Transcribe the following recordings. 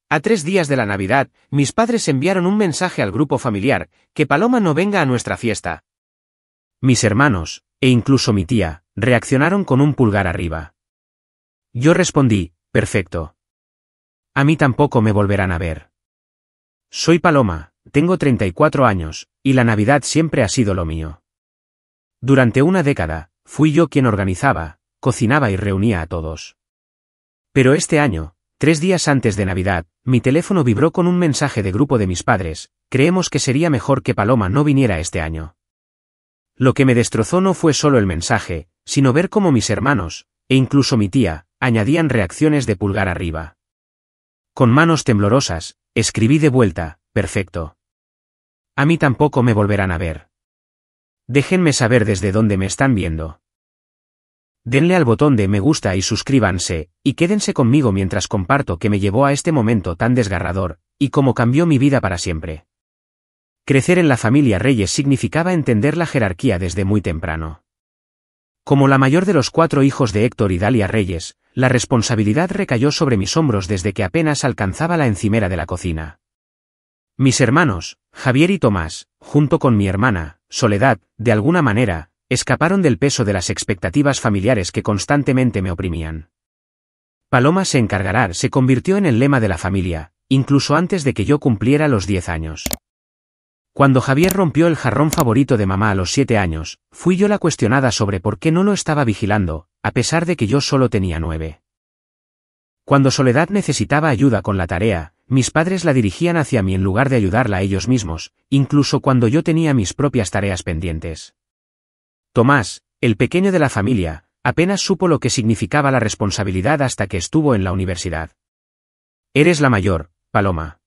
A 3 días de la Navidad, mis padres enviaron un mensaje al grupo familiar, que Paloma no venga a nuestra fiesta. Mis hermanos, e incluso mi tía, reaccionaron con un pulgar arriba. Yo respondí, perfecto. A mí tampoco me volverán a ver. Soy Paloma, tengo 34 años, y la Navidad siempre ha sido lo mío. Durante una década, fui yo quien organizaba, cocinaba y reunía a todos. Pero este año, 3 días antes de Navidad, mi teléfono vibró con un mensaje de grupo de mis padres: creemos que sería mejor que Paloma no viniera este año. Lo que me destrozó no fue solo el mensaje, sino ver cómo mis hermanos, e incluso mi tía, añadían reacciones de pulgar arriba. Con manos temblorosas, escribí de vuelta: perfecto. A mí tampoco me volverán a ver. Déjenme saber desde dónde me están viendo. Denle al botón de me gusta y suscríbanse, y quédense conmigo mientras comparto qué me llevó a este momento tan desgarrador, y cómo cambió mi vida para siempre. Crecer en la familia Reyes significaba entender la jerarquía desde muy temprano. Como la mayor de los 4 hijos de Héctor y Dalia Reyes, la responsabilidad recayó sobre mis hombros desde que apenas alcanzaba la encimera de la cocina. Mis hermanos, Javier y Tomás, junto con mi hermana, Soledad, de alguna manera, escaparon del peso de las expectativas familiares que constantemente me oprimían. Paloma se encargará se convirtió en el lema de la familia, incluso antes de que yo cumpliera los 10 años. Cuando Javier rompió el jarrón favorito de mamá a los 7 años, fui yo la cuestionada sobre por qué no lo estaba vigilando, a pesar de que yo solo tenía 9. Cuando Soledad necesitaba ayuda con la tarea, mis padres la dirigían hacia mí en lugar de ayudarla a ellos mismos, incluso cuando yo tenía mis propias tareas pendientes. Tomás, el pequeño de la familia, apenas supo lo que significaba la responsabilidad hasta que estuvo en la universidad. Eres la mayor, Paloma.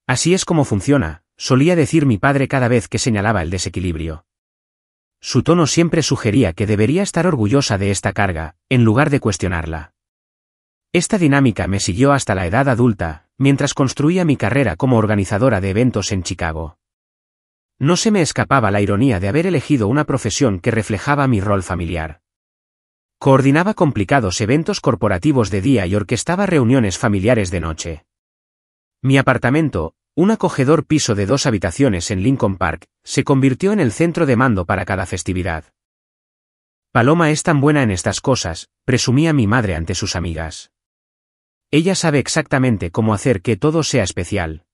Así es como funciona, solía decir mi padre cada vez que señalaba el desequilibrio. Su tono siempre sugería que debería estar orgullosa de esta carga, en lugar de cuestionarla. Esta dinámica me siguió hasta la edad adulta, mientras construía mi carrera como organizadora de eventos en Chicago. No se me escapaba la ironía de haber elegido una profesión que reflejaba mi rol familiar. Coordinaba complicados eventos corporativos de día y orquestaba reuniones familiares de noche. Mi apartamento, un acogedor piso de 2 habitaciones en Lincoln Park, se convirtió en el centro de mando para cada festividad. Paloma es tan buena en estas cosas, presumía mi madre ante sus amigas. Ella sabe exactamente cómo hacer que todo sea especial.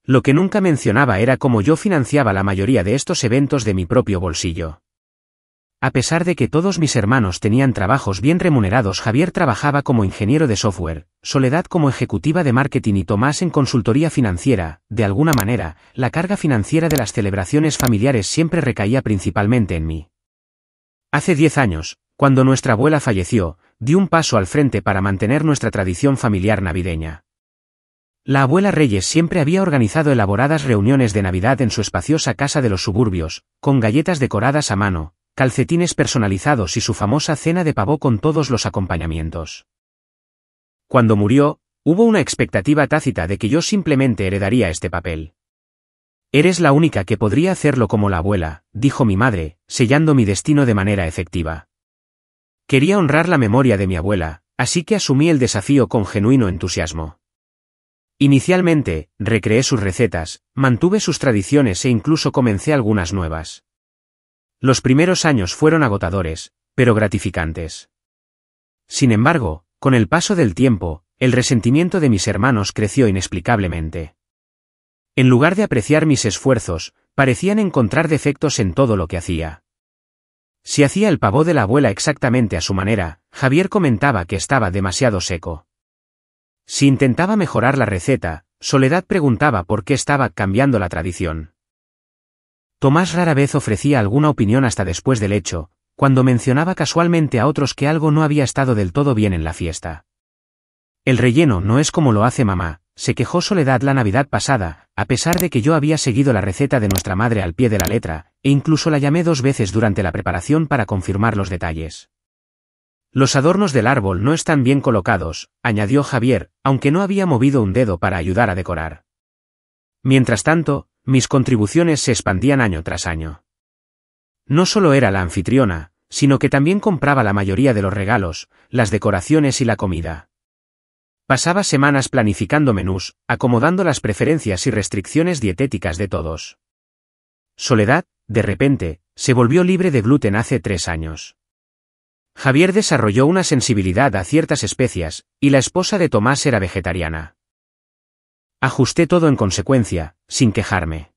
Lo que nunca mencionaba era cómo yo financiaba la mayoría de estos eventos de mi propio bolsillo. A pesar de que todos mis hermanos tenían trabajos bien remunerados, Javier trabajaba como ingeniero de software, Soledad como ejecutiva de marketing y Tomás en consultoría financiera. De alguna manera, la carga financiera de las celebraciones familiares siempre recaía principalmente en mí. Hace 10 años, cuando nuestra abuela falleció, di un paso al frente para mantener nuestra tradición familiar navideña. La abuela Reyes siempre había organizado elaboradas reuniones de Navidad en su espaciosa casa de los suburbios, con galletas decoradas a mano, calcetines personalizados y su famosa cena de pavó con todos los acompañamientos. Cuando murió, hubo una expectativa tácita de que yo simplemente heredaría este papel. Eres la única que podría hacerlo como la abuela, dijo mi madre, sellando mi destino de manera efectiva. Quería honrar la memoria de mi abuela, así que asumí el desafío con genuino entusiasmo. Inicialmente, recreé sus recetas, mantuve sus tradiciones e incluso comencé algunas nuevas. Los primeros años fueron agotadores, pero gratificantes. Sin embargo, con el paso del tiempo, el resentimiento de mis hermanos creció inexplicablemente. En lugar de apreciar mis esfuerzos, parecían encontrar defectos en todo lo que hacía. Si hacía el pavó de la abuela exactamente a su manera, Javier comentaba que estaba demasiado seco. Si intentaba mejorar la receta, Soledad preguntaba por qué estaba cambiando la tradición. Tomás rara vez ofrecía alguna opinión hasta después del hecho, cuando mencionaba casualmente a otros que algo no había estado del todo bien en la fiesta. El relleno no es como lo hace mamá, se quejó Soledad la Navidad pasada, a pesar de que yo había seguido la receta de nuestra madre al pie de la letra, e incluso la llamé 2 veces durante la preparación para confirmar los detalles. Los adornos del árbol no están bien colocados, añadió Javier, aunque no había movido un dedo para ayudar a decorar. Mientras tanto, mis contribuciones se expandían año tras año. No solo era la anfitriona, sino que también compraba la mayoría de los regalos, las decoraciones y la comida. Pasaba semanas planificando menús, acomodando las preferencias y restricciones dietéticas de todos. Soledad, de repente, se volvió libre de gluten hace 3 años. Javier desarrolló una sensibilidad a ciertas especias, y la esposa de Tomás era vegetariana. Ajusté todo en consecuencia, sin quejarme.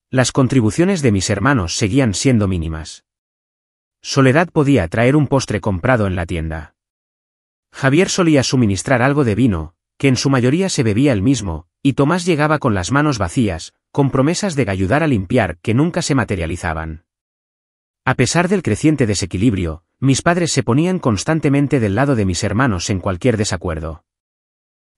Las contribuciones de mis hermanos seguían siendo mínimas. Soledad podía traer un postre comprado en la tienda. Javier solía suministrar algo de vino, que en su mayoría se bebía él mismo, y Tomás llegaba con las manos vacías, con promesas de ayudar a limpiar que nunca se materializaban. A pesar del creciente desequilibrio, mis padres se ponían constantemente del lado de mis hermanos en cualquier desacuerdo.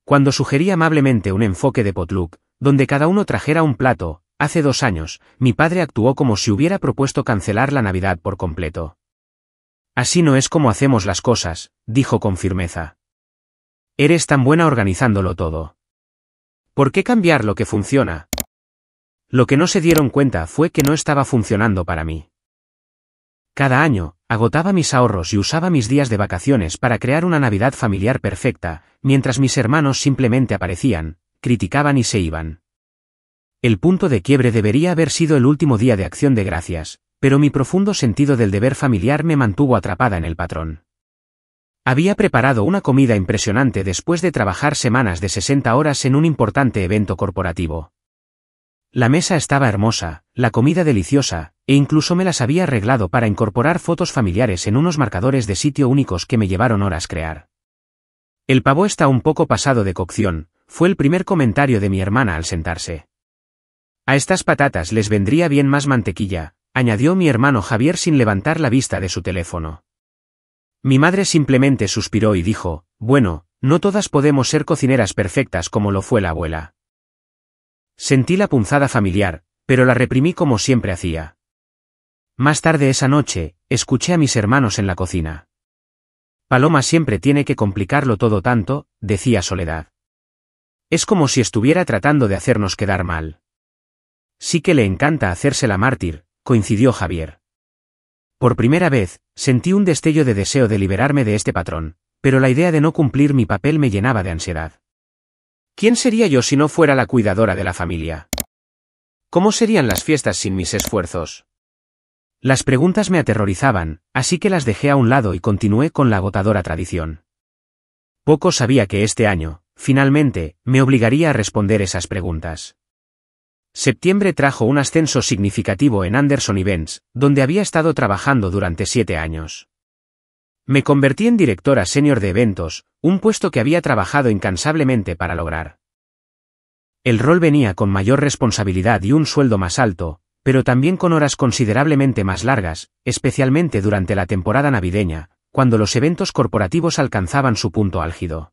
Cuando sugerí amablemente un enfoque de potluck, donde cada uno trajera un plato, hace 2 años, mi padre actuó como si hubiera propuesto cancelar la Navidad por completo. Así no es como hacemos las cosas, dijo con firmeza. Eres tan buena organizándolo todo. ¿Por qué cambiar lo que funciona? Lo que no se dieron cuenta fue que no estaba funcionando para mí. Cada año, agotaba mis ahorros y usaba mis días de vacaciones para crear una Navidad familiar perfecta, mientras mis hermanos simplemente aparecían, criticaban y se iban. El punto de quiebre debería haber sido el último día de Acción de Gracias, pero mi profundo sentido del deber familiar me mantuvo atrapada en el patrón. Había preparado una comida impresionante después de trabajar semanas de 60 horas en un importante evento corporativo. La mesa estaba hermosa, la comida deliciosa, e incluso me las había arreglado para incorporar fotos familiares en unos marcadores de sitio únicos que me llevaron horas crear. El pavo está un poco pasado de cocción, fue el primer comentario de mi hermana al sentarse. A estas patatas les vendría bien más mantequilla, añadió mi hermano Javier sin levantar la vista de su teléfono. Mi madre simplemente suspiró y dijo, bueno, no todas podemos ser cocineras perfectas como lo fue la abuela. Sentí la punzada familiar, pero la reprimí como siempre hacía. Más tarde esa noche, escuché a mis hermanos en la cocina. Paloma siempre tiene que complicarlo todo tanto, decía Soledad. Es como si estuviera tratando de hacernos quedar mal. Sí que le encanta hacerse la mártir, coincidió Javier. Por primera vez, sentí un destello de deseo de liberarme de este patrón, pero la idea de no cumplir mi papel me llenaba de ansiedad. ¿Quién sería yo si no fuera la cuidadora de la familia? ¿Cómo serían las fiestas sin mis esfuerzos? Las preguntas me aterrorizaban, así que las dejé a un lado y continué con la agotadora tradición. Poco sabía que este año, finalmente, me obligaría a responder esas preguntas. Septiembre trajo un ascenso significativo en Anderson Events, donde había estado trabajando durante 7 años. Me convertí en directora senior de eventos, un puesto que había trabajado incansablemente para lograr. El rol venía con mayor responsabilidad y un sueldo más alto, pero también con horas considerablemente más largas, especialmente durante la temporada navideña, cuando los eventos corporativos alcanzaban su punto álgido.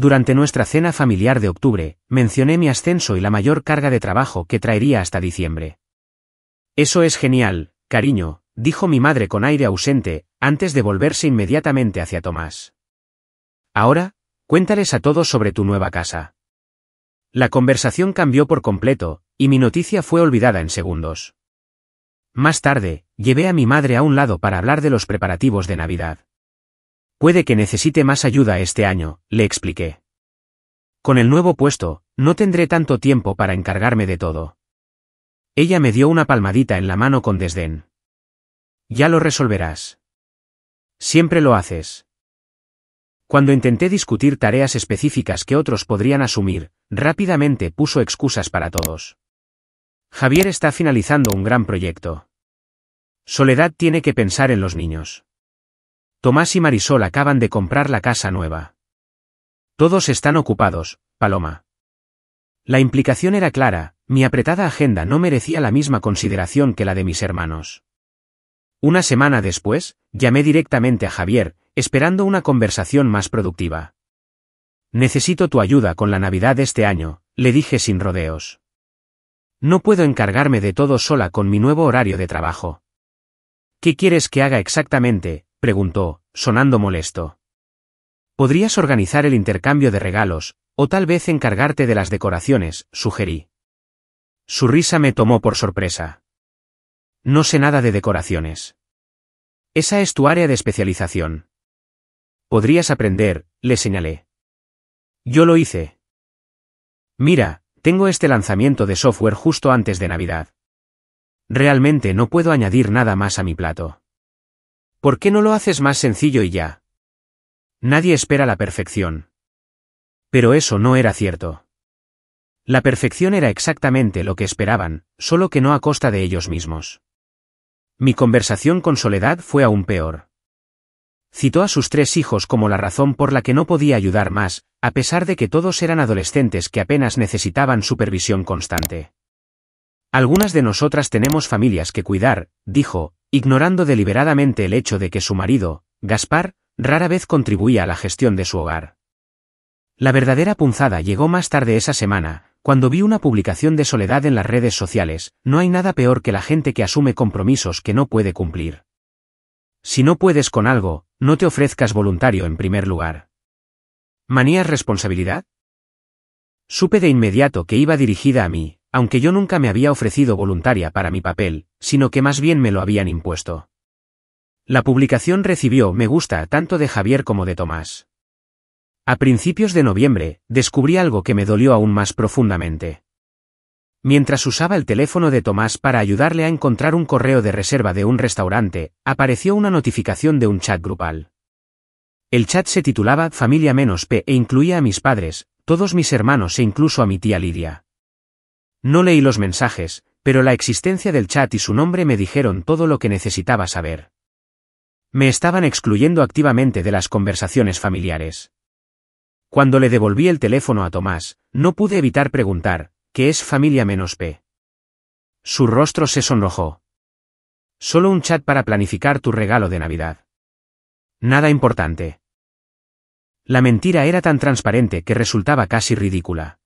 Durante nuestra cena familiar de octubre, mencioné mi ascenso y la mayor carga de trabajo que traería hasta diciembre. Eso es genial, cariño, dijo mi madre con aire ausente, antes de volverse inmediatamente hacia Tomás. Ahora, cuéntales a todos sobre tu nueva casa. La conversación cambió por completo, y mi noticia fue olvidada en segundos. Más tarde, llevé a mi madre a un lado para hablar de los preparativos de Navidad. Puede que necesite más ayuda este año, le expliqué. Con el nuevo puesto, no tendré tanto tiempo para encargarme de todo. Ella me dio una palmadita en la mano con desdén. Ya lo resolverás. Siempre lo haces. Cuando intenté discutir tareas específicas que otros podrían asumir, rápidamente puso excusas para todos. Javier está finalizando un gran proyecto. Soledad tiene que pensar en los niños. Tomás y Marisol acaban de comprar la casa nueva. Todos están ocupados, Paloma. La implicación era clara, mi apretada agenda no merecía la misma consideración que la de mis hermanos. Una semana después, llamé directamente a Javier, esperando una conversación más productiva. Necesito tu ayuda con la Navidad este año, le dije sin rodeos. No puedo encargarme de todo sola con mi nuevo horario de trabajo. ¿Qué quieres que haga exactamente?, preguntó, sonando molesto. Podrías organizar el intercambio de regalos, o tal vez encargarte de las decoraciones, sugerí. Su risa me tomó por sorpresa. No sé nada de decoraciones. Esa es tu área de especialización. Podrías aprender, le señalé. Yo lo hice. Mira, tengo este lanzamiento de software justo antes de Navidad. Realmente no puedo añadir nada más a mi plato. ¿Por qué no lo haces más sencillo y ya? Nadie espera la perfección. Pero eso no era cierto. La perfección era exactamente lo que esperaban, solo que no a costa de ellos mismos. Mi conversación con Soledad fue aún peor. Citó a sus 3 hijos como la razón por la que no podía ayudar más, a pesar de que todos eran adolescentes que apenas necesitaban supervisión constante. Algunas de nosotras tenemos familias que cuidar, dijo, ignorando deliberadamente el hecho de que su marido, Gaspar, rara vez contribuía a la gestión de su hogar. La verdadera punzada llegó más tarde esa semana, cuando vi una publicación de Soledad en las redes sociales. No hay nada peor que la gente que asume compromisos que no puede cumplir. Si no puedes con algo, no te ofrezcas voluntario en primer lugar. ¿Manías responsabilidad? Supe de inmediato que iba dirigida a mí, aunque yo nunca me había ofrecido voluntaria para mi papel, sino que más bien me lo habían impuesto. La publicación recibió me gusta tanto de Javier como de Tomás. A principios de noviembre, descubrí algo que me dolió aún más profundamente. Mientras usaba el teléfono de Tomás para ayudarle a encontrar un correo de reserva de un restaurante, apareció una notificación de un chat grupal. El chat se titulaba Familia-P e incluía a mis padres, todos mis hermanos e incluso a mi tía Lidia. No leí los mensajes, pero la existencia del chat y su nombre me dijeron todo lo que necesitaba saber. Me estaban excluyendo activamente de las conversaciones familiares. Cuando le devolví el teléfono a Tomás, no pude evitar preguntar, ¿qué es Familia-P? Su rostro se sonrojó. Solo un chat para planificar tu regalo de Navidad. Nada importante. La mentira era tan transparente que resultaba casi ridícula.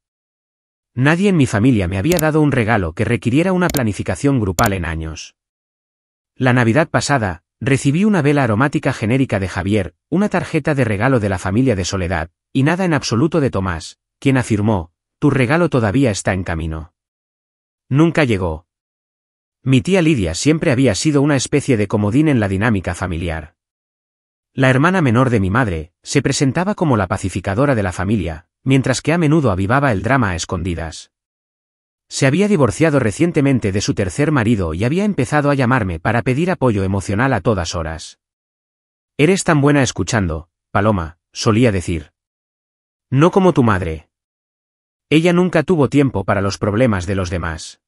Nadie en mi familia me había dado un regalo que requiriera una planificación grupal en años. La Navidad pasada, recibí una vela aromática genérica de Javier, una tarjeta de regalo de la familia de Soledad, y nada en absoluto de Tomás, quien afirmó, tu regalo todavía está en camino. Nunca llegó. Mi tía Lidia siempre había sido una especie de comodín en la dinámica familiar. La hermana menor de mi madre, se presentaba como la pacificadora de la familia, mientras que a menudo avivaba el drama a escondidas. Se había divorciado recientemente de su tercer marido y había empezado a llamarme para pedir apoyo emocional a todas horas. Eres tan buena escuchando, Paloma, solía decir. No como tu madre. Ella nunca tuvo tiempo para los problemas de los demás.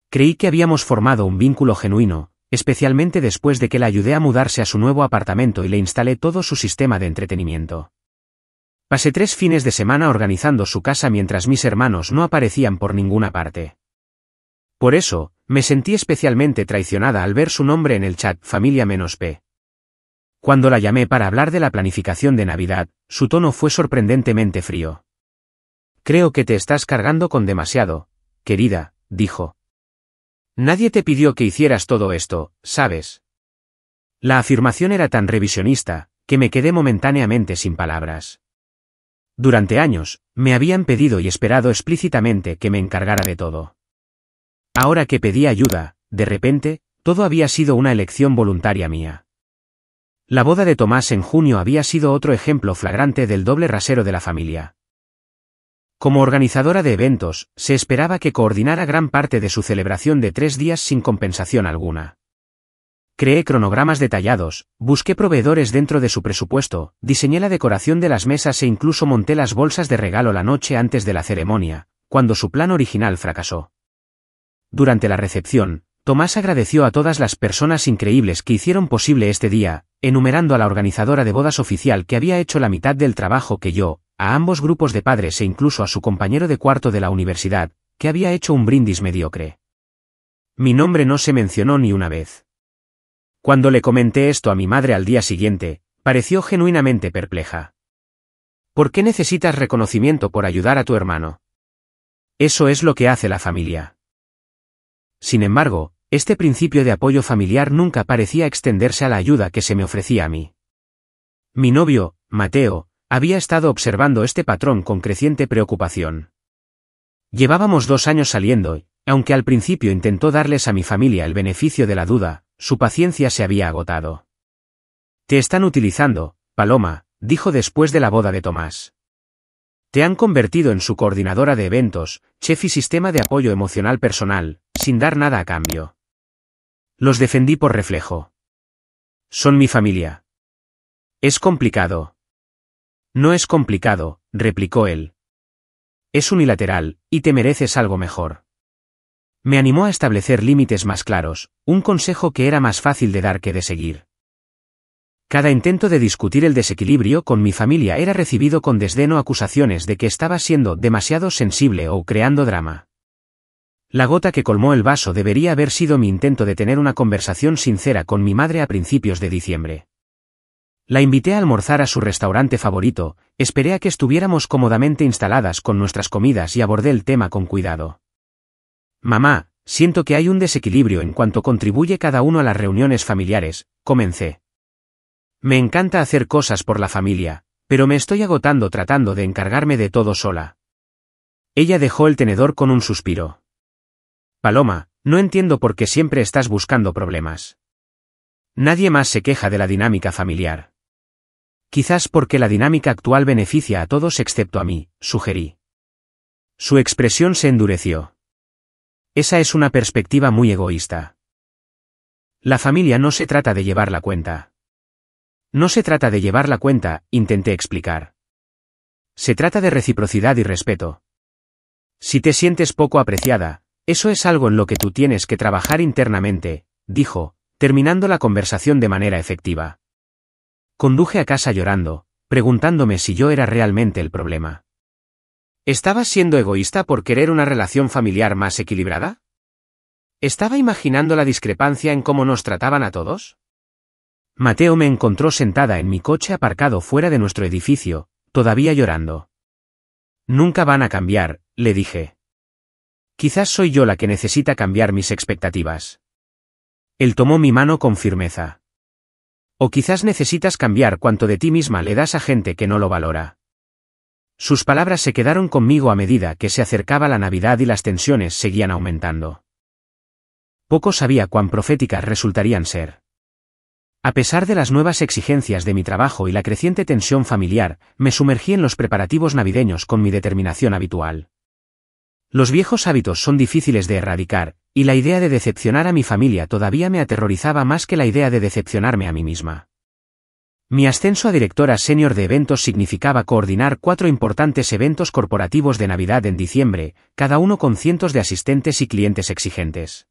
Creí que habíamos formado un vínculo genuino, especialmente después de que la ayudé a mudarse a su nuevo apartamento y le instalé todo su sistema de entretenimiento. Pasé 3 fines de semana organizando su casa mientras mis hermanos no aparecían por ninguna parte. Por eso, me sentí especialmente traicionada al ver su nombre en el chat Familia-P. Cuando la llamé para hablar de la planificación de Navidad, su tono fue sorprendentemente frío. Creo que te estás cargando con demasiado, querida, dijo. Nadie te pidió que hicieras todo esto, ¿sabes? La afirmación era tan revisionista, que me quedé momentáneamente sin palabras. Durante años, me habían pedido y esperado explícitamente que me encargara de todo. Ahora que pedí ayuda, de repente, todo había sido una elección voluntaria mía. La boda de Tomás en junio había sido otro ejemplo flagrante del doble rasero de la familia. Como organizadora de eventos, se esperaba que coordinara gran parte de su celebración de 3 días sin compensación alguna. Creé cronogramas detallados, busqué proveedores dentro de su presupuesto, diseñé la decoración de las mesas e incluso monté las bolsas de regalo la noche antes de la ceremonia, cuando su plan original fracasó. Durante la recepción, Tomás agradeció a todas las personas increíbles que hicieron posible este día, enumerando a la organizadora de bodas oficial que había hecho la mitad del trabajo que yo, a ambos grupos de padres e incluso a su compañero de cuarto de la universidad, que había hecho un brindis mediocre. Mi nombre no se mencionó ni una vez. Cuando le comenté esto a mi madre al día siguiente, pareció genuinamente perpleja. ¿Por qué necesitas reconocimiento por ayudar a tu hermano? Eso es lo que hace la familia. Sin embargo, este principio de apoyo familiar nunca parecía extenderse a la ayuda que se me ofrecía a mí. Mi novio, Mateo, había estado observando este patrón con creciente preocupación. Llevábamos 2 años saliendo y, aunque al principio intentó darles a mi familia el beneficio de la duda, su paciencia se había agotado. Te están utilizando, Paloma, dijo después de la boda de Tomás. Te han convertido en su coordinadora de eventos, chef y sistema de apoyo emocional personal, sin dar nada a cambio. Los defendí por reflejo. Son mi familia. Es complicado. No es complicado, replicó él. Es unilateral, y te mereces algo mejor. Me animó a establecer límites más claros, un consejo que era más fácil de dar que de seguir. Cada intento de discutir el desequilibrio con mi familia era recibido con desdén o acusaciones de que estaba siendo demasiado sensible o creando drama. La gota que colmó el vaso debería haber sido mi intento de tener una conversación sincera con mi madre a principios de diciembre. La invité a almorzar a su restaurante favorito, esperé a que estuviéramos cómodamente instaladas con nuestras comidas y abordé el tema con cuidado. Mamá, siento que hay un desequilibrio en cuanto contribuye cada uno a las reuniones familiares, comencé. Me encanta hacer cosas por la familia, pero me estoy agotando tratando de encargarme de todo sola. Ella dejó el tenedor con un suspiro. Paloma, no entiendo por qué siempre estás buscando problemas. Nadie más se queja de la dinámica familiar. Quizás porque la dinámica actual beneficia a todos excepto a mí, sugerí. Su expresión se endureció. Esa es una perspectiva muy egoísta. La familia no se trata de llevar la cuenta. No se trata de llevar la cuenta, intenté explicar. Se trata de reciprocidad y respeto. Si te sientes poco apreciada, eso es algo en lo que tú tienes que trabajar internamente, dijo, terminando la conversación de manera efectiva. Conduje a casa llorando, preguntándome si yo era realmente el problema. ¿Estabas siendo egoísta por querer una relación familiar más equilibrada? ¿Estaba imaginando la discrepancia en cómo nos trataban a todos? Mateo me encontró sentada en mi coche aparcado fuera de nuestro edificio, todavía llorando. Nunca van a cambiar, le dije. Quizás soy yo la que necesita cambiar mis expectativas. Él tomó mi mano con firmeza. O quizás necesitas cambiar cuanto de ti misma le das a gente que no lo valora. Sus palabras se quedaron conmigo a medida que se acercaba la Navidad y las tensiones seguían aumentando. Poco sabía cuán proféticas resultarían ser. A pesar de las nuevas exigencias de mi trabajo y la creciente tensión familiar, me sumergí en los preparativos navideños con mi determinación habitual. Los viejos hábitos son difíciles de erradicar, y la idea de decepcionar a mi familia todavía me aterrorizaba más que la idea de decepcionarme a mí misma. Mi ascenso a directora senior de eventos significaba coordinar 4 importantes eventos corporativos de Navidad en diciembre, cada uno con cientos de asistentes y clientes exigentes.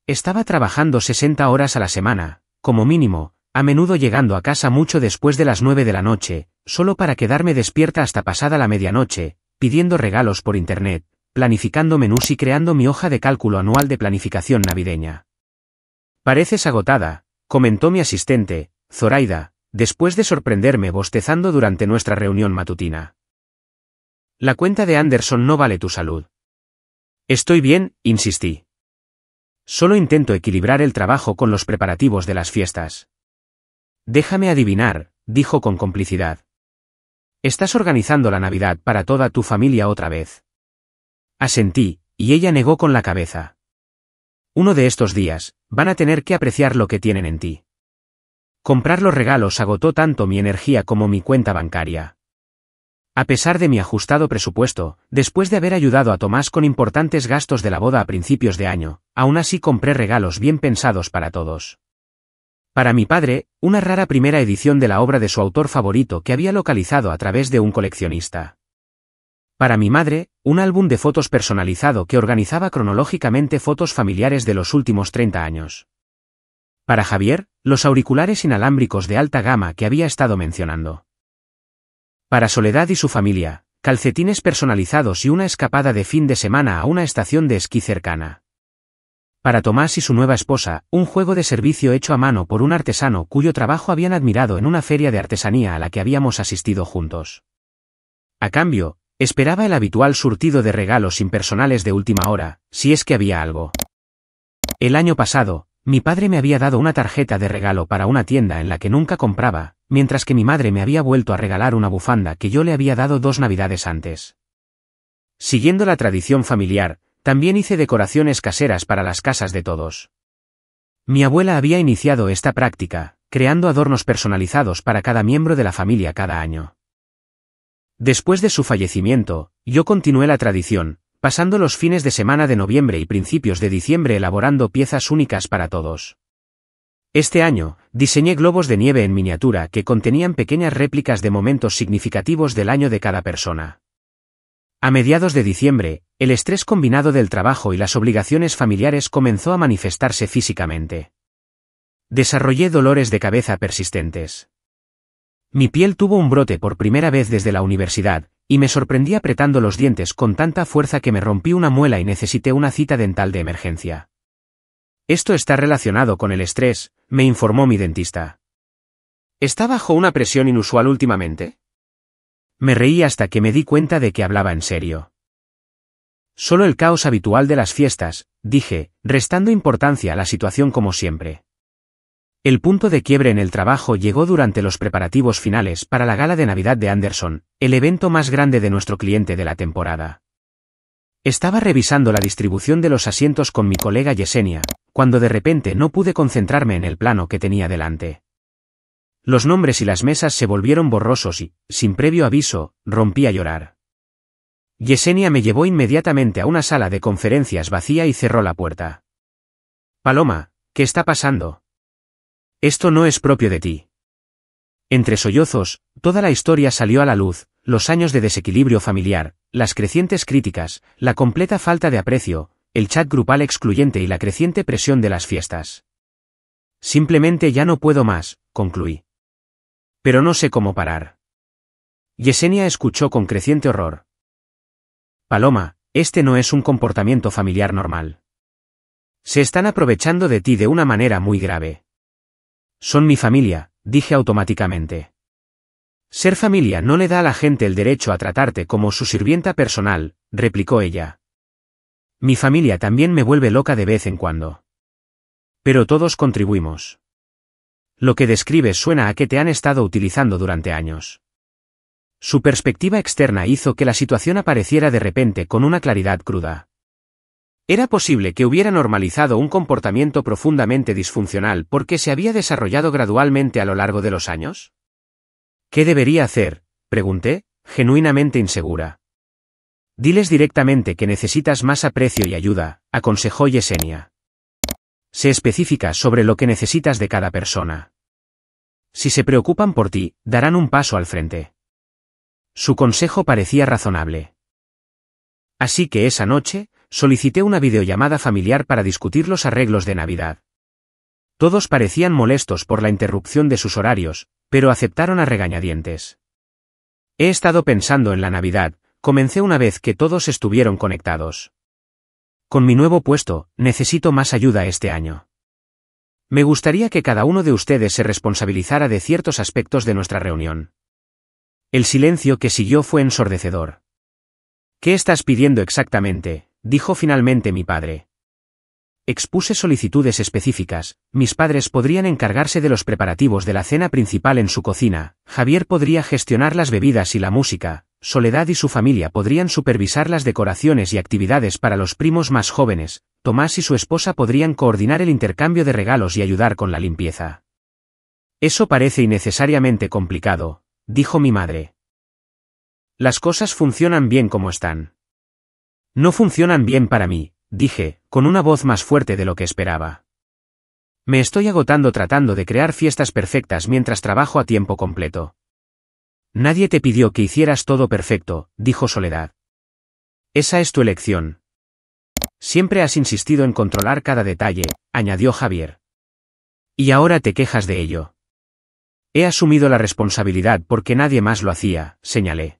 Estaba trabajando 60 horas a la semana, como mínimo, a menudo llegando a casa mucho después de las 9 de la noche, solo para quedarme despierta hasta pasada la medianoche, pidiendo regalos por internet, planificando menús y creando mi hoja de cálculo anual de planificación navideña. Pareces agotada, comentó mi asistente, Zoraida, después de sorprenderme bostezando durante nuestra reunión matutina. La cuenta de Anderson no vale tu salud. Estoy bien, insistí. Solo intento equilibrar el trabajo con los preparativos de las fiestas. Déjame adivinar, dijo con complicidad. Estás organizando la Navidad para toda tu familia otra vez. Asentí, y ella negó con la cabeza. Uno de estos días, van a tener que apreciar lo que tienen en ti. Comprar los regalos agotó tanto mi energía como mi cuenta bancaria. A pesar de mi ajustado presupuesto, después de haber ayudado a Tomás con importantes gastos de la boda a principios de año, aún así compré regalos bien pensados para todos. Para mi padre, una rara primera edición de la obra de su autor favorito que había localizado a través de un coleccionista. Para mi madre, un álbum de fotos personalizado que organizaba cronológicamente fotos familiares de los últimos 30 años. Para Javier, los auriculares inalámbricos de alta gama que había estado mencionando. Para Soledad y su familia, calcetines personalizados y una escapada de fin de semana a una estación de esquí cercana. Para Tomás y su nueva esposa, un juego de servicio hecho a mano por un artesano cuyo trabajo habían admirado en una feria de artesanía a la que habíamos asistido juntos. A cambio, esperaba el habitual surtido de regalos impersonales de última hora, si es que había algo. El año pasado, mi padre me había dado una tarjeta de regalo para una tienda en la que nunca compraba, mientras que mi madre me había vuelto a regalar una bufanda que yo le había dado 2 navidades antes. Siguiendo la tradición familiar, también hice decoraciones caseras para las casas de todos. Mi abuela había iniciado esta práctica, creando adornos personalizados para cada miembro de la familia cada año. Después de su fallecimiento, yo continué la tradición, pasando los fines de semana de noviembre y principios de diciembre elaborando piezas únicas para todos. Este año, diseñé globos de nieve en miniatura que contenían pequeñas réplicas de momentos significativos del año de cada persona. A mediados de diciembre, el estrés combinado del trabajo y las obligaciones familiares comenzó a manifestarse físicamente. Desarrollé dolores de cabeza persistentes. Mi piel tuvo un brote por primera vez desde la universidad, y me sorprendí apretando los dientes con tanta fuerza que me rompí una muela y necesité una cita dental de emergencia. Esto está relacionado con el estrés, me informó mi dentista. ¿Está bajo una presión inusual últimamente? Me reí hasta que me di cuenta de que hablaba en serio. Solo el caos habitual de las fiestas, dije, restando importancia a la situación como siempre. El punto de quiebre en el trabajo llegó durante los preparativos finales para la gala de Navidad de Anderson, el evento más grande de nuestro cliente de la temporada. Estaba revisando la distribución de los asientos con mi colega Yesenia, cuando de repente no pude concentrarme en el plano que tenía delante. Los nombres y las mesas se volvieron borrosos y, sin previo aviso, rompí a llorar. Yesenia me llevó inmediatamente a una sala de conferencias vacía y cerró la puerta. Paloma, ¿qué está pasando? Esto no es propio de ti. Entre sollozos, toda la historia salió a la luz, los años de desequilibrio familiar, las crecientes críticas, la completa falta de aprecio, el chat grupal excluyente y la creciente presión de las fiestas. Simplemente ya no puedo más, concluí. Pero no sé cómo parar. Yesenia escuchó con creciente horror. Paloma, este no es un comportamiento familiar normal. Se están aprovechando de ti de una manera muy grave. Son mi familia, dije automáticamente. Ser familia no le da a la gente el derecho a tratarte como su sirvienta personal, replicó ella. Mi familia también me vuelve loca de vez en cuando. Pero todos contribuimos. Lo que describes suena a que te han estado utilizando durante años. Su perspectiva externa hizo que la situación apareciera de repente con una claridad cruda. ¿Era posible que hubiera normalizado un comportamiento profundamente disfuncional porque se había desarrollado gradualmente a lo largo de los años? ¿Qué debería hacer?, pregunté, genuinamente insegura. Diles directamente que necesitas más aprecio y ayuda, aconsejó Yesenia. Sé específica sobre lo que necesitas de cada persona. Si se preocupan por ti, darán un paso al frente. Su consejo parecía razonable. Así que esa noche, solicité una videollamada familiar para discutir los arreglos de Navidad. Todos parecían molestos por la interrupción de sus horarios, pero aceptaron a regañadientes. He estado pensando en la Navidad, comencé una vez que todos estuvieron conectados. Con mi nuevo puesto, necesito más ayuda este año. Me gustaría que cada uno de ustedes se responsabilizara de ciertos aspectos de nuestra reunión. El silencio que siguió fue ensordecedor. ¿Qué estás pidiendo exactamente?, dijo finalmente mi padre. Expuse solicitudes específicas, mis padres podrían encargarse de los preparativos de la cena principal en su cocina, Javier podría gestionar las bebidas y la música, Soledad y su familia podrían supervisar las decoraciones y actividades para los primos más jóvenes, Tomás y su esposa podrían coordinar el intercambio de regalos y ayudar con la limpieza. Eso parece innecesariamente complicado, dijo mi madre. Las cosas funcionan bien como están. No funcionan bien para mí, dije, con una voz más fuerte de lo que esperaba. Me estoy agotando tratando de crear fiestas perfectas mientras trabajo a tiempo completo. Nadie te pidió que hicieras todo perfecto, dijo Soledad. Esa es tu elección. Siempre has insistido en controlar cada detalle, añadió Javier. Y ahora te quejas de ello. He asumido la responsabilidad porque nadie más lo hacía, señalé.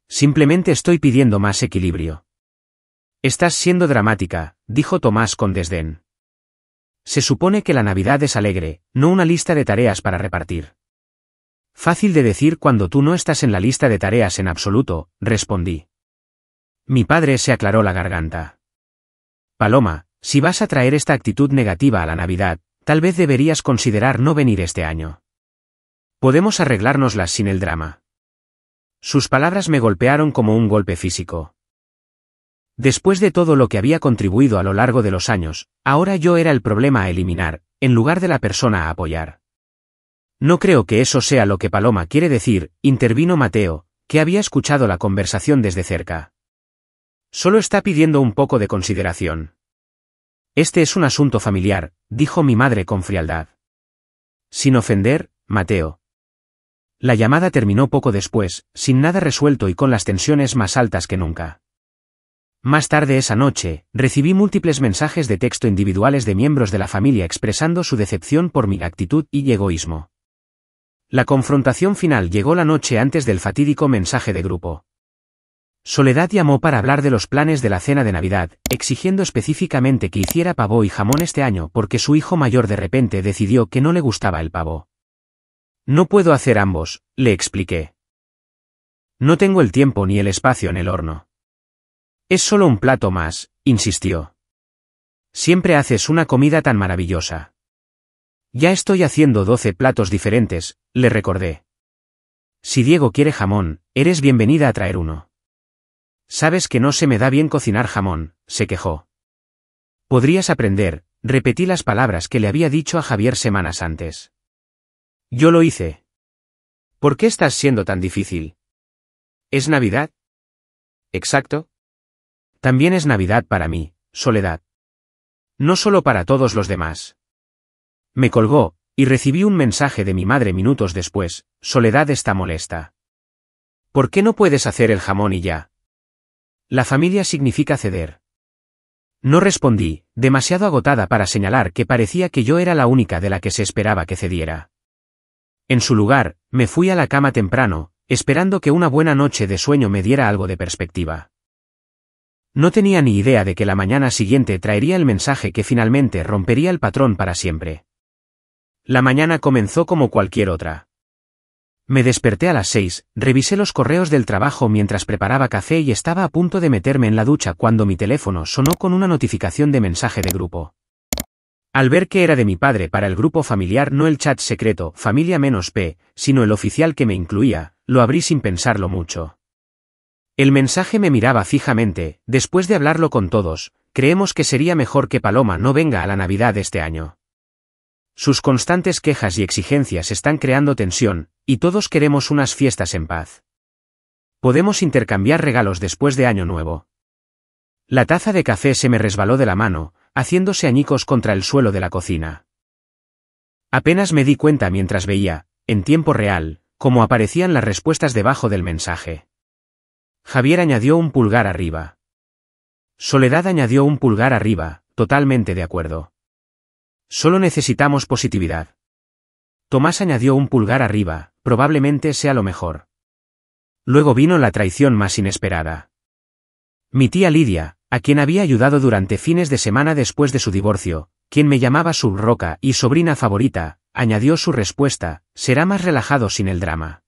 Simplemente estoy pidiendo más equilibrio. Estás siendo dramática, dijo Tomás con desdén. Se supone que la Navidad es alegre, no una lista de tareas para repartir. Fácil de decir cuando tú no estás en la lista de tareas en absoluto, respondí. Mi padre se aclaró la garganta. Paloma, si vas a traer esta actitud negativa a la Navidad, tal vez deberías considerar no venir este año. Podemos arreglárnoslas sin el drama. Sus palabras me golpearon como un golpe físico. Después de todo lo que había contribuido a lo largo de los años, ahora yo era el problema a eliminar, en lugar de la persona a apoyar. No creo que eso sea lo que Paloma quiere decir, intervino Mateo, que había escuchado la conversación desde cerca. Solo está pidiendo un poco de consideración. Este es un asunto familiar, dijo mi madre con frialdad. Sin ofender, Mateo. La llamada terminó poco después, sin nada resuelto y con las tensiones más altas que nunca. Más tarde esa noche, recibí múltiples mensajes de texto individuales de miembros de la familia expresando su decepción por mi actitud y egoísmo. La confrontación final llegó la noche antes del fatídico mensaje de grupo. Soledad llamó para hablar de los planes de la cena de Navidad, exigiendo específicamente que hiciera pavo y jamón este año porque su hijo mayor de repente decidió que no le gustaba el pavo. No puedo hacer ambos, le expliqué. No tengo el tiempo ni el espacio en el horno. Es solo un plato más, insistió. Siempre haces una comida tan maravillosa. Ya estoy haciendo 12 platos diferentes, le recordé. Si Diego quiere jamón, eres bienvenida a traer uno. Sabes que no se me da bien cocinar jamón, se quejó. Podrías aprender, repetí las palabras que le había dicho a Javier semanas antes. Yo lo hice. ¿Por qué estás siendo tan difícil? ¿Es Navidad? Exacto. También es Navidad para mí, Soledad. No solo para todos los demás. Me colgó, y recibí un mensaje de mi madre minutos después. Soledad está molesta. ¿Por qué no puedes hacer el jamón y ya? La familia significa ceder. No respondí, demasiado agotada para señalar que parecía que yo era la única de la que se esperaba que cediera. En su lugar, me fui a la cama temprano, esperando que una buena noche de sueño me diera algo de perspectiva. No tenía ni idea de que la mañana siguiente traería el mensaje que finalmente rompería el patrón para siempre. La mañana comenzó como cualquier otra. Me desperté a las 6, revisé los correos del trabajo mientras preparaba café y estaba a punto de meterme en la ducha cuando mi teléfono sonó con una notificación de mensaje de grupo. Al ver que era de mi padre para el grupo familiar, no el chat secreto, familia-p, sino el oficial que me incluía, lo abrí sin pensarlo mucho. El mensaje me miraba fijamente. Después de hablarlo con todos, creemos que sería mejor que Paloma no venga a la Navidad este año. Sus constantes quejas y exigencias están creando tensión, y todos queremos unas fiestas en paz. Podemos intercambiar regalos después de Año Nuevo. La taza de café se me resbaló de la mano, haciéndose añicos contra el suelo de la cocina. Apenas me di cuenta mientras veía, en tiempo real, cómo aparecían las respuestas debajo del mensaje. Javier añadió un pulgar arriba. Soledad añadió un pulgar arriba, totalmente de acuerdo. Solo necesitamos positividad. Tomás añadió un pulgar arriba, probablemente sea lo mejor. Luego vino la traición más inesperada. Mi tía Lidia, a quien había ayudado durante fines de semana después de su divorcio, quien me llamaba su roca y sobrina favorita, añadió su respuesta: será más relajado sin el drama.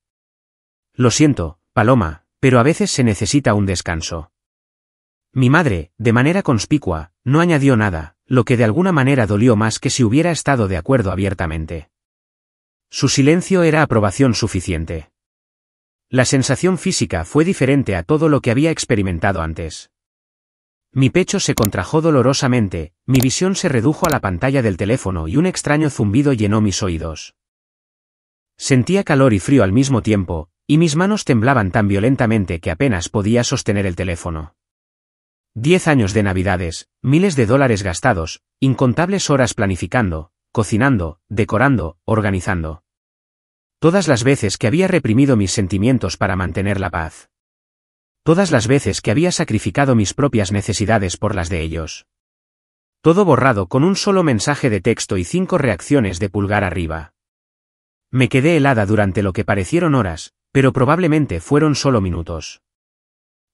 Lo siento, Paloma, pero a veces se necesita un descanso. Mi madre, de manera conspicua, no añadió nada, lo que de alguna manera dolió más que si hubiera estado de acuerdo abiertamente. Su silencio era aprobación suficiente. La sensación física fue diferente a todo lo que había experimentado antes. Mi pecho se contrajo dolorosamente, mi visión se redujo a la pantalla del teléfono y un extraño zumbido llenó mis oídos. Sentía calor y frío al mismo tiempo, y mis manos temblaban tan violentamente que apenas podía sostener el teléfono. 10 años de Navidades, miles de dólares gastados, incontables horas planificando, cocinando, decorando, organizando. Todas las veces que había reprimido mis sentimientos para mantener la paz. Todas las veces que había sacrificado mis propias necesidades por las de ellos. Todo borrado con un solo mensaje de texto y 5 reacciones de pulgar arriba. Me quedé helada durante lo que parecieron horas, pero probablemente fueron solo minutos.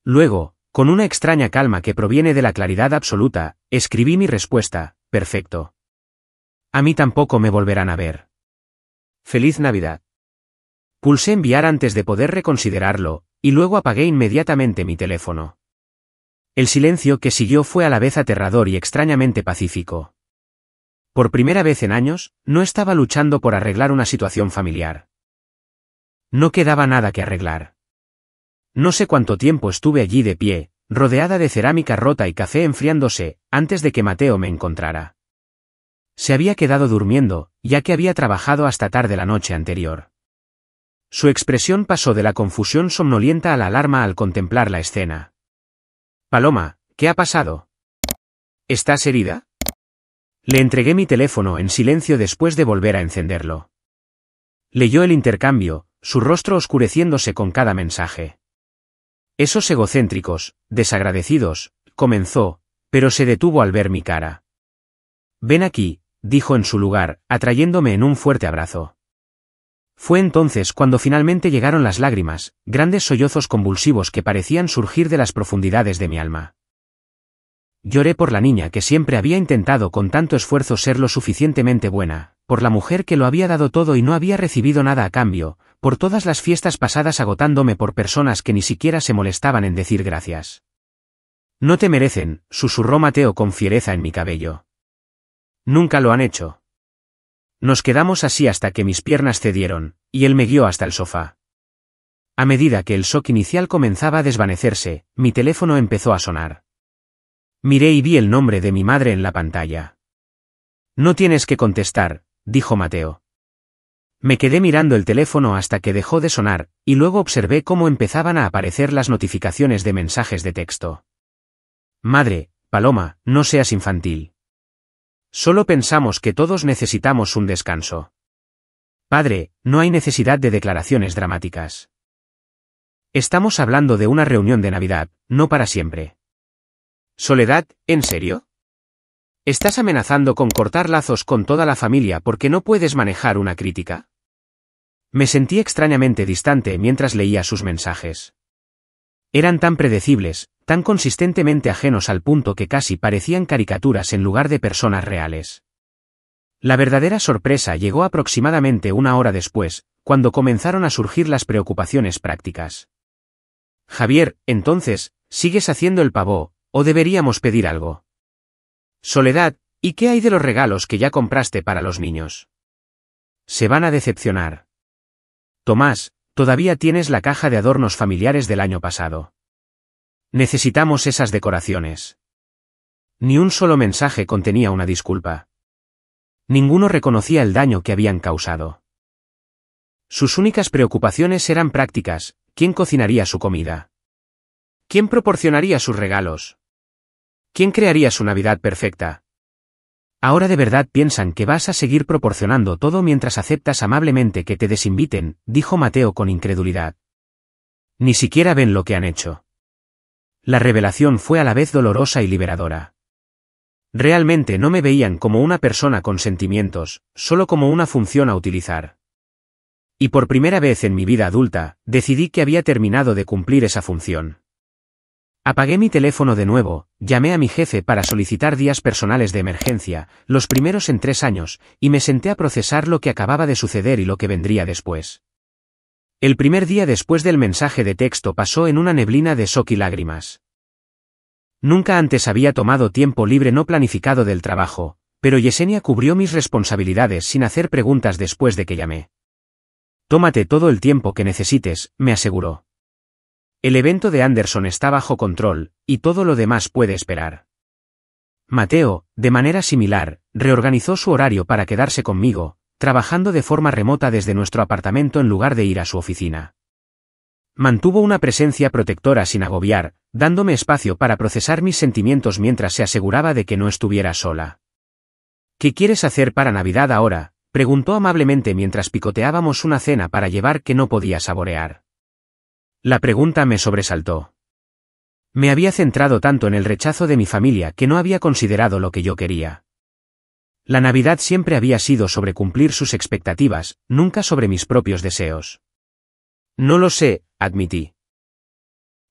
Luego, con una extraña calma que proviene de la claridad absoluta, escribí mi respuesta: perfecto. A mí tampoco me volverán a ver. Feliz Navidad. Pulsé enviar antes de poder reconsiderarlo, y luego apagué inmediatamente mi teléfono. El silencio que siguió fue a la vez aterrador y extrañamente pacífico. Por primera vez en años, no estaba luchando por arreglar una situación familiar. No quedaba nada que arreglar. No sé cuánto tiempo estuve allí de pie, rodeada de cerámica rota y café enfriándose, antes de que Mateo me encontrara. Se había quedado durmiendo, ya que había trabajado hasta tarde la noche anterior. Su expresión pasó de la confusión somnolienta a la alarma al contemplar la escena. Paloma, ¿qué ha pasado? ¿Estás herida? Le entregué mi teléfono en silencio después de volver a encenderlo. Leyó el intercambio, su rostro oscureciéndose con cada mensaje. Esos egocéntricos, desagradecidos, comenzó, pero se detuvo al ver mi cara. Ven aquí, dijo en su lugar, atrayéndome en un fuerte abrazo. Fue entonces cuando finalmente llegaron las lágrimas, grandes sollozos convulsivos que parecían surgir de las profundidades de mi alma. Lloré por la niña que siempre había intentado con tanto esfuerzo ser lo suficientemente buena, por la mujer que lo había dado todo y no había recibido nada a cambio, por todas las fiestas pasadas agotándome por personas que ni siquiera se molestaban en decir gracias. No te merecen, susurró Mateo con fiereza en mi cabello. Nunca lo han hecho. Nos quedamos así hasta que mis piernas cedieron, y él me guió hasta el sofá. A medida que el shock inicial comenzaba a desvanecerse, mi teléfono empezó a sonar. Miré y vi el nombre de mi madre en la pantalla. No tienes que contestar, dijo Mateo. Me quedé mirando el teléfono hasta que dejó de sonar, y luego observé cómo empezaban a aparecer las notificaciones de mensajes de texto. Madre, Paloma, no seas infantil. Solo pensamos que todos necesitamos un descanso. Padre, no hay necesidad de declaraciones dramáticas. Estamos hablando de una reunión de Navidad, no para siempre. Soledad, ¿en serio? ¿Estás amenazando con cortar lazos con toda la familia porque no puedes manejar una crítica? Me sentí extrañamente distante mientras leía sus mensajes. Eran tan predecibles, tan consistentemente ajenos al punto que casi parecían caricaturas en lugar de personas reales. La verdadera sorpresa llegó aproximadamente una hora después, cuando comenzaron a surgir las preocupaciones prácticas. Javier, entonces, ¿sigues haciendo el pavó, o deberíamos pedir algo? Soledad, ¿y qué hay de los regalos que ya compraste para los niños? Se van a decepcionar. Tomás, todavía tienes la caja de adornos familiares del año pasado. Necesitamos esas decoraciones. Ni un solo mensaje contenía una disculpa. Ninguno reconocía el daño que habían causado. Sus únicas preocupaciones eran prácticas: ¿quién cocinaría su comida? ¿Quién proporcionaría sus regalos? ¿Quién crearía su Navidad perfecta? Ahora de verdad piensan que vas a seguir proporcionando todo mientras aceptas amablemente que te desinviten, dijo Mateo con incredulidad. Ni siquiera ven lo que han hecho. La revelación fue a la vez dolorosa y liberadora. Realmente no me veían como una persona con sentimientos, solo como una función a utilizar. Y por primera vez en mi vida adulta, decidí que había terminado de cumplir esa función. Apagué mi teléfono de nuevo, llamé a mi jefe para solicitar días personales de emergencia, los primeros en 3 años, y me senté a procesar lo que acababa de suceder y lo que vendría después. El primer día después del mensaje de texto pasó en una neblina de shock y lágrimas. Nunca antes había tomado tiempo libre no planificado del trabajo, pero Yesenia cubrió mis responsabilidades sin hacer preguntas después de que llamé. Tómate todo el tiempo que necesites, me aseguró. El evento de Anderson está bajo control, y todo lo demás puede esperar. Mateo, de manera similar, reorganizó su horario para quedarse conmigo, trabajando de forma remota desde nuestro apartamento en lugar de ir a su oficina. Mantuvo una presencia protectora sin agobiar, dándome espacio para procesar mis sentimientos mientras se aseguraba de que no estuviera sola. ¿Qué quieres hacer para Navidad ahora?, preguntó amablemente mientras picoteábamos una cena para llevar que no podía saborear. La pregunta me sobresaltó. Me había centrado tanto en el rechazo de mi familia que no había considerado lo que yo quería. La Navidad siempre había sido sobre cumplir sus expectativas, nunca sobre mis propios deseos. No lo sé, admití.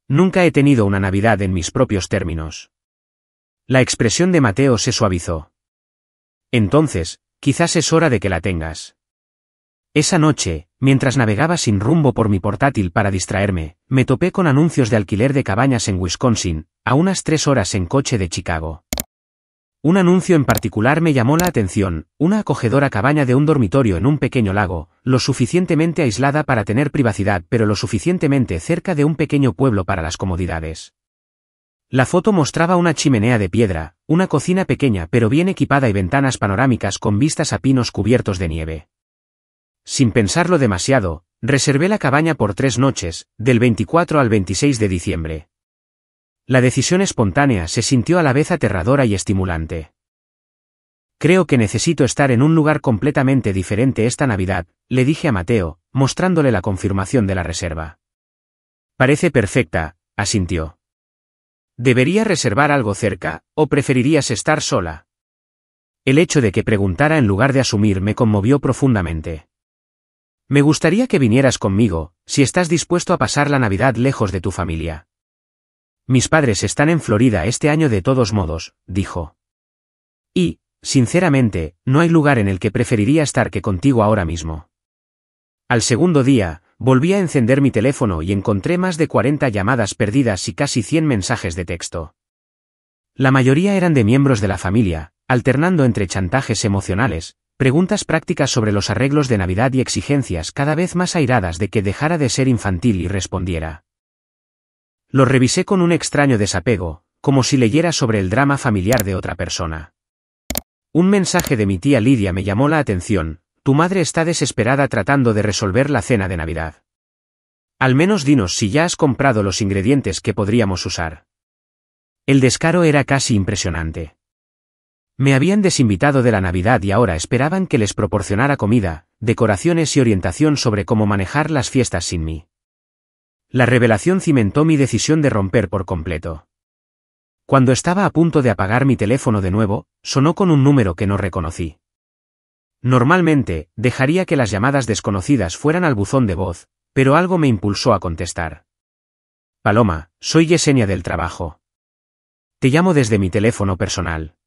Nunca he tenido una Navidad en mis propios términos. La expresión de Mateo se suavizó. Entonces, quizás es hora de que la tengas. Esa noche, mientras navegaba sin rumbo por mi portátil para distraerme, me topé con anuncios de alquiler de cabañas en Wisconsin, a unas 3 horas en coche de Chicago. Un anuncio en particular me llamó la atención: una acogedora cabaña de un dormitorio en un pequeño lago, lo suficientemente aislada para tener privacidad pero lo suficientemente cerca de un pequeño pueblo para las comodidades. La foto mostraba una chimenea de piedra, una cocina pequeña pero bien equipada y ventanas panorámicas con vistas a pinos cubiertos de nieve. Sin pensarlo demasiado, Reservé la cabaña por 3 noches, del 24 al 26 de diciembre. La decisión espontánea se sintió a la vez aterradora y estimulante. Creo que necesito estar en un lugar completamente diferente esta Navidad, le dije a Mateo, mostrándole la confirmación de la reserva. Parece perfecta, asintió. ¿Debería reservar algo cerca, o preferirías estar sola? El hecho de que preguntara en lugar de asumir me conmovió profundamente. Me gustaría que vinieras conmigo, si estás dispuesto a pasar la Navidad lejos de tu familia. Mis padres están en Florida este año de todos modos, dijo. Y, sinceramente, no hay lugar en el que preferiría estar que contigo ahora mismo. Al segundo día, volví a encender mi teléfono y encontré más de 40 llamadas perdidas y casi 100 mensajes de texto. La mayoría eran de miembros de la familia, alternando entre chantajes emocionales, preguntas prácticas sobre los arreglos de Navidad y exigencias cada vez más airadas de que dejara de ser infantil y respondiera. Los revisé con un extraño desapego, como si leyera sobre el drama familiar de otra persona. Un mensaje de mi tía Lidia me llamó la atención: tu madre está desesperada tratando de resolver la cena de Navidad. Al menos dinos si ya has comprado los ingredientes que podríamos usar. El descaro era casi impresionante. Me habían desinvitado de la Navidad y ahora esperaban que les proporcionara comida, decoraciones y orientación sobre cómo manejar las fiestas sin mí. La revelación cimentó mi decisión de romper por completo. Cuando estaba a punto de apagar mi teléfono de nuevo, sonó con un número que no reconocí. Normalmente, dejaría que las llamadas desconocidas fueran al buzón de voz, pero algo me impulsó a contestar. Paloma, soy Yesenia del trabajo. Te llamo desde mi teléfono personal.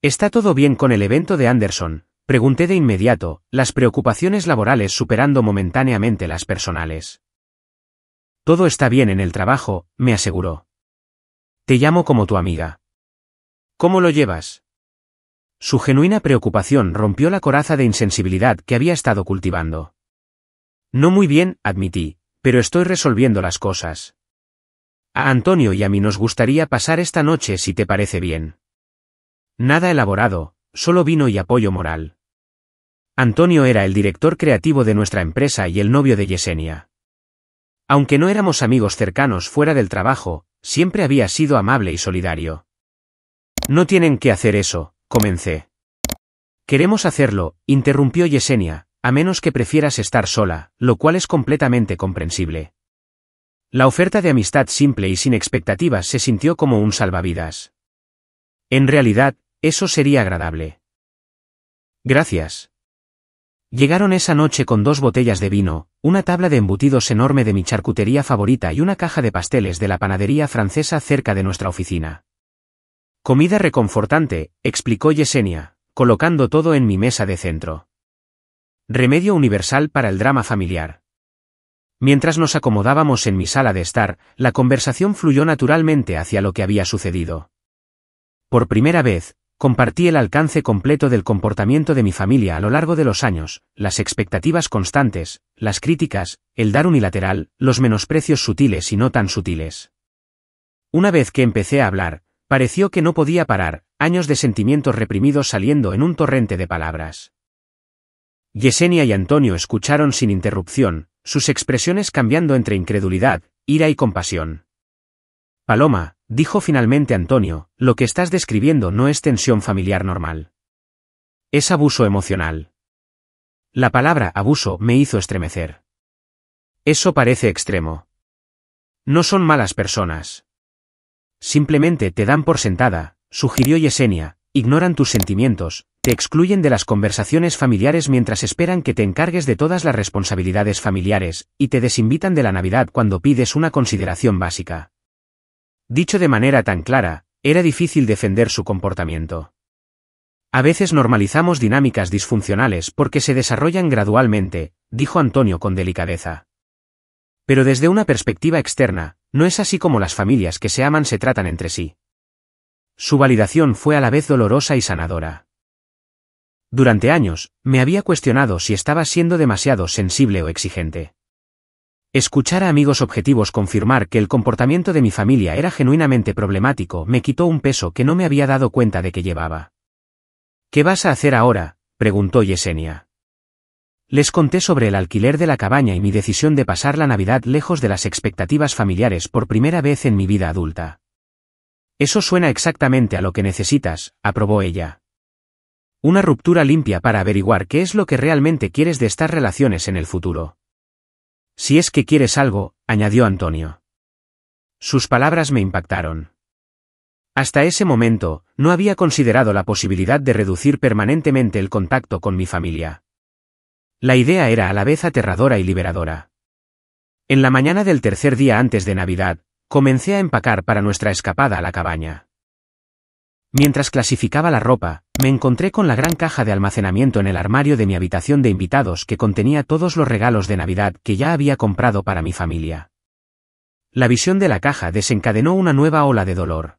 ¿Está todo bien con el evento de Anderson?, pregunté de inmediato, las preocupaciones laborales superando momentáneamente las personales. Todo está bien en el trabajo, me aseguró. Te llamo como tu amiga. ¿Cómo lo llevas? Su genuina preocupación rompió la coraza de insensibilidad que había estado cultivando. No muy bien, admití, pero estoy resolviendo las cosas. A Antonio y a mí nos gustaría pasar esta noche si te parece bien. Nada elaborado, solo vino y apoyo moral. Antonio era el director creativo de nuestra empresa y el novio de Yesenia. Aunque no éramos amigos cercanos fuera del trabajo, siempre había sido amable y solidario. No tienen que hacer eso, comencé. Queremos hacerlo, interrumpió Yesenia, a menos que prefieras estar sola, lo cual es completamente comprensible. La oferta de amistad simple y sin expectativas se sintió como un salvavidas. En realidad, eso sería agradable. Gracias. Llegaron esa noche con 2 botellas de vino, una tabla de embutidos enorme de mi charcutería favorita y una caja de pasteles de la panadería francesa cerca de nuestra oficina. Comida reconfortante, explicó Yesenia, colocando todo en mi mesa de centro. Remedio universal para el drama familiar. Mientras nos acomodábamos en mi sala de estar, la conversación fluyó naturalmente hacia lo que había sucedido. Por primera vez, compartí el alcance completo del comportamiento de mi familia a lo largo de los años, las expectativas constantes, las críticas, el dar unilateral, los menosprecios sutiles y no tan sutiles. Una vez que empecé a hablar, pareció que no podía parar, años de sentimientos reprimidos saliendo en un torrente de palabras. Yesenia y Antonio escucharon sin interrupción, sus expresiones cambiando entre incredulidad, ira y compasión. Paloma, dijo finalmente Antonio, lo que estás describiendo no es tensión familiar normal. Es abuso emocional. La palabra abuso me hizo estremecer. Eso parece extremo. No son malas personas. Simplemente te dan por sentada, sugirió Yesenia, ignoran tus sentimientos, te excluyen de las conversaciones familiares mientras esperan que te encargues de todas las responsabilidades familiares, y te desinvitan de la Navidad cuando pides una consideración básica. Dicho de manera tan clara, era difícil defender su comportamiento. A veces normalizamos dinámicas disfuncionales porque se desarrollan gradualmente, dijo Antonio con delicadeza. Pero desde una perspectiva externa, no es así como las familias que se aman se tratan entre sí. Su validación fue a la vez dolorosa y sanadora. Durante años, me había cuestionado si estaba siendo demasiado sensible o exigente. Escuchar a amigos objetivos confirmar que el comportamiento de mi familia era genuinamente problemático me quitó un peso que no me había dado cuenta de que llevaba. ¿Qué vas a hacer ahora?, preguntó Yesenia. Les conté sobre el alquiler de la cabaña y mi decisión de pasar la Navidad lejos de las expectativas familiares por primera vez en mi vida adulta. Eso suena exactamente a lo que necesitas, aprobó ella. Una ruptura limpia para averiguar qué es lo que realmente quieres de estas relaciones en el futuro. Si es que quieres algo, añadió Antonio. Sus palabras me impactaron. Hasta ese momento, no había considerado la posibilidad de reducir permanentemente el contacto con mi familia. La idea era a la vez aterradora y liberadora. En la mañana del tercer día antes de Navidad, comencé a empacar para nuestra escapada a la cabaña. Mientras clasificaba la ropa, me encontré con la gran caja de almacenamiento en el armario de mi habitación de invitados que contenía todos los regalos de Navidad que ya había comprado para mi familia. La visión de la caja desencadenó una nueva ola de dolor.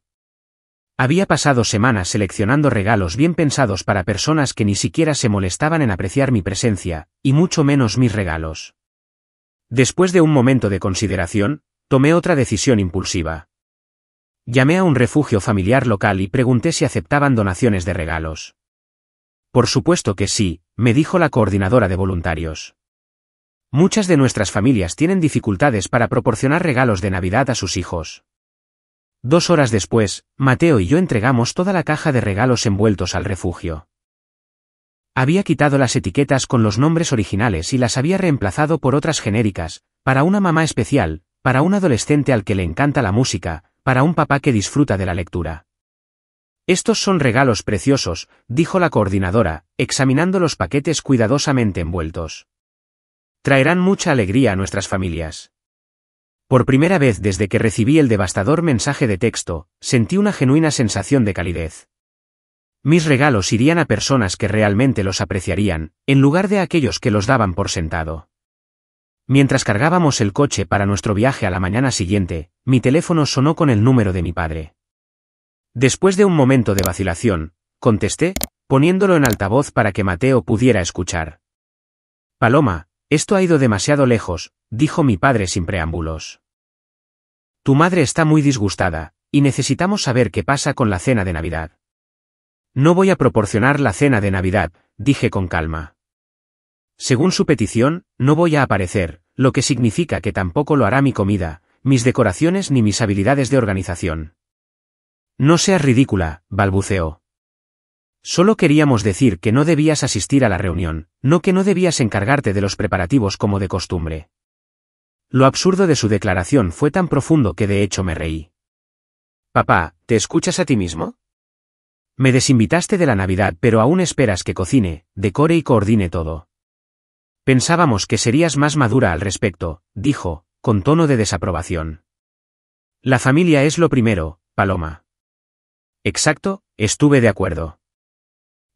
Había pasado semanas seleccionando regalos bien pensados para personas que ni siquiera se molestaban en apreciar mi presencia, y mucho menos mis regalos. Después de un momento de consideración, tomé otra decisión impulsiva. Llamé a un refugio familiar local y pregunté si aceptaban donaciones de regalos. Por supuesto que sí, me dijo la coordinadora de voluntarios. Muchas de nuestras familias tienen dificultades para proporcionar regalos de Navidad a sus hijos. 2 horas después, Mateo y yo entregamos toda la caja de regalos envueltos al refugio. Había quitado las etiquetas con los nombres originales y las había reemplazado por otras genéricas, para una mamá especial, para un adolescente al que le encanta la música, para un papá que disfruta de la lectura. Estos son regalos preciosos, dijo la coordinadora, examinando los paquetes cuidadosamente envueltos. Traerán mucha alegría a nuestras familias. Por primera vez desde que recibí el devastador mensaje de texto, sentí una genuina sensación de calidez. Mis regalos irían a personas que realmente los apreciarían, en lugar de aquellos que los daban por sentado. Mientras cargábamos el coche para nuestro viaje a la mañana siguiente, mi teléfono sonó con el número de mi padre. Después de un momento de vacilación, contesté, poniéndolo en altavoz para que Mateo pudiera escuchar. Paloma, esto ha ido demasiado lejos, dijo mi padre sin preámbulos. Tu madre está muy disgustada, y necesitamos saber qué pasa con la cena de Navidad. No voy a proporcionar la cena de Navidad, dije con calma. Según su petición, no voy a aparecer, lo que significa que tampoco lo hará mi comida, mis decoraciones ni mis habilidades de organización. No seas ridícula, balbuceó. Solo queríamos decir que no debías asistir a la reunión, no que no debías encargarte de los preparativos como de costumbre. Lo absurdo de su declaración fue tan profundo que de hecho me reí. Papá, ¿te escuchas a ti mismo? Me desinvitaste de la Navidad pero aún esperas que cocine, decore y coordine todo. Pensábamos que serías más madura al respecto, dijo, con tono de desaprobación. La familia es lo primero, Paloma. Exacto, estuve de acuerdo.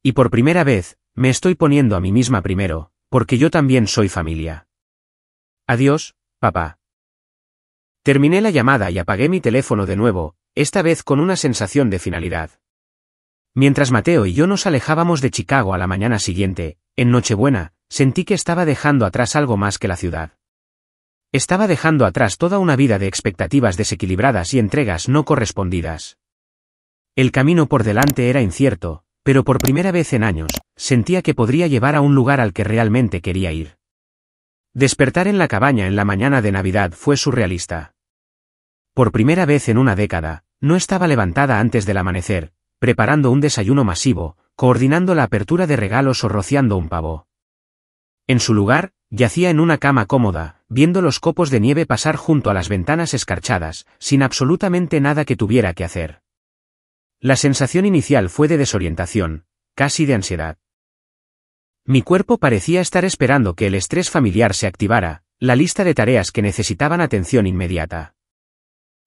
Y por primera vez, me estoy poniendo a mí misma primero, porque yo también soy familia. Adiós, papá. Terminé la llamada y apagué mi teléfono de nuevo, esta vez con una sensación de finalidad. Mientras Mateo y yo nos alejábamos de Chicago a la mañana siguiente, en Nochebuena, sentí que estaba dejando atrás algo más que la ciudad. Estaba dejando atrás toda una vida de expectativas desequilibradas y entregas no correspondidas. El camino por delante era incierto, pero por primera vez en años, sentía que podría llevar a un lugar al que realmente quería ir. Despertar en la cabaña en la mañana de Navidad fue surrealista. Por primera vez en una década, no estaba levantada antes del amanecer, preparando un desayuno masivo, coordinando la apertura de regalos o rociando un pavo. En su lugar, yacía en una cama cómoda, viendo los copos de nieve pasar junto a las ventanas escarchadas, sin absolutamente nada que tuviera que hacer. La sensación inicial fue de desorientación, casi de ansiedad. Mi cuerpo parecía estar esperando que el estrés familiar se activara, la lista de tareas que necesitaban atención inmediata.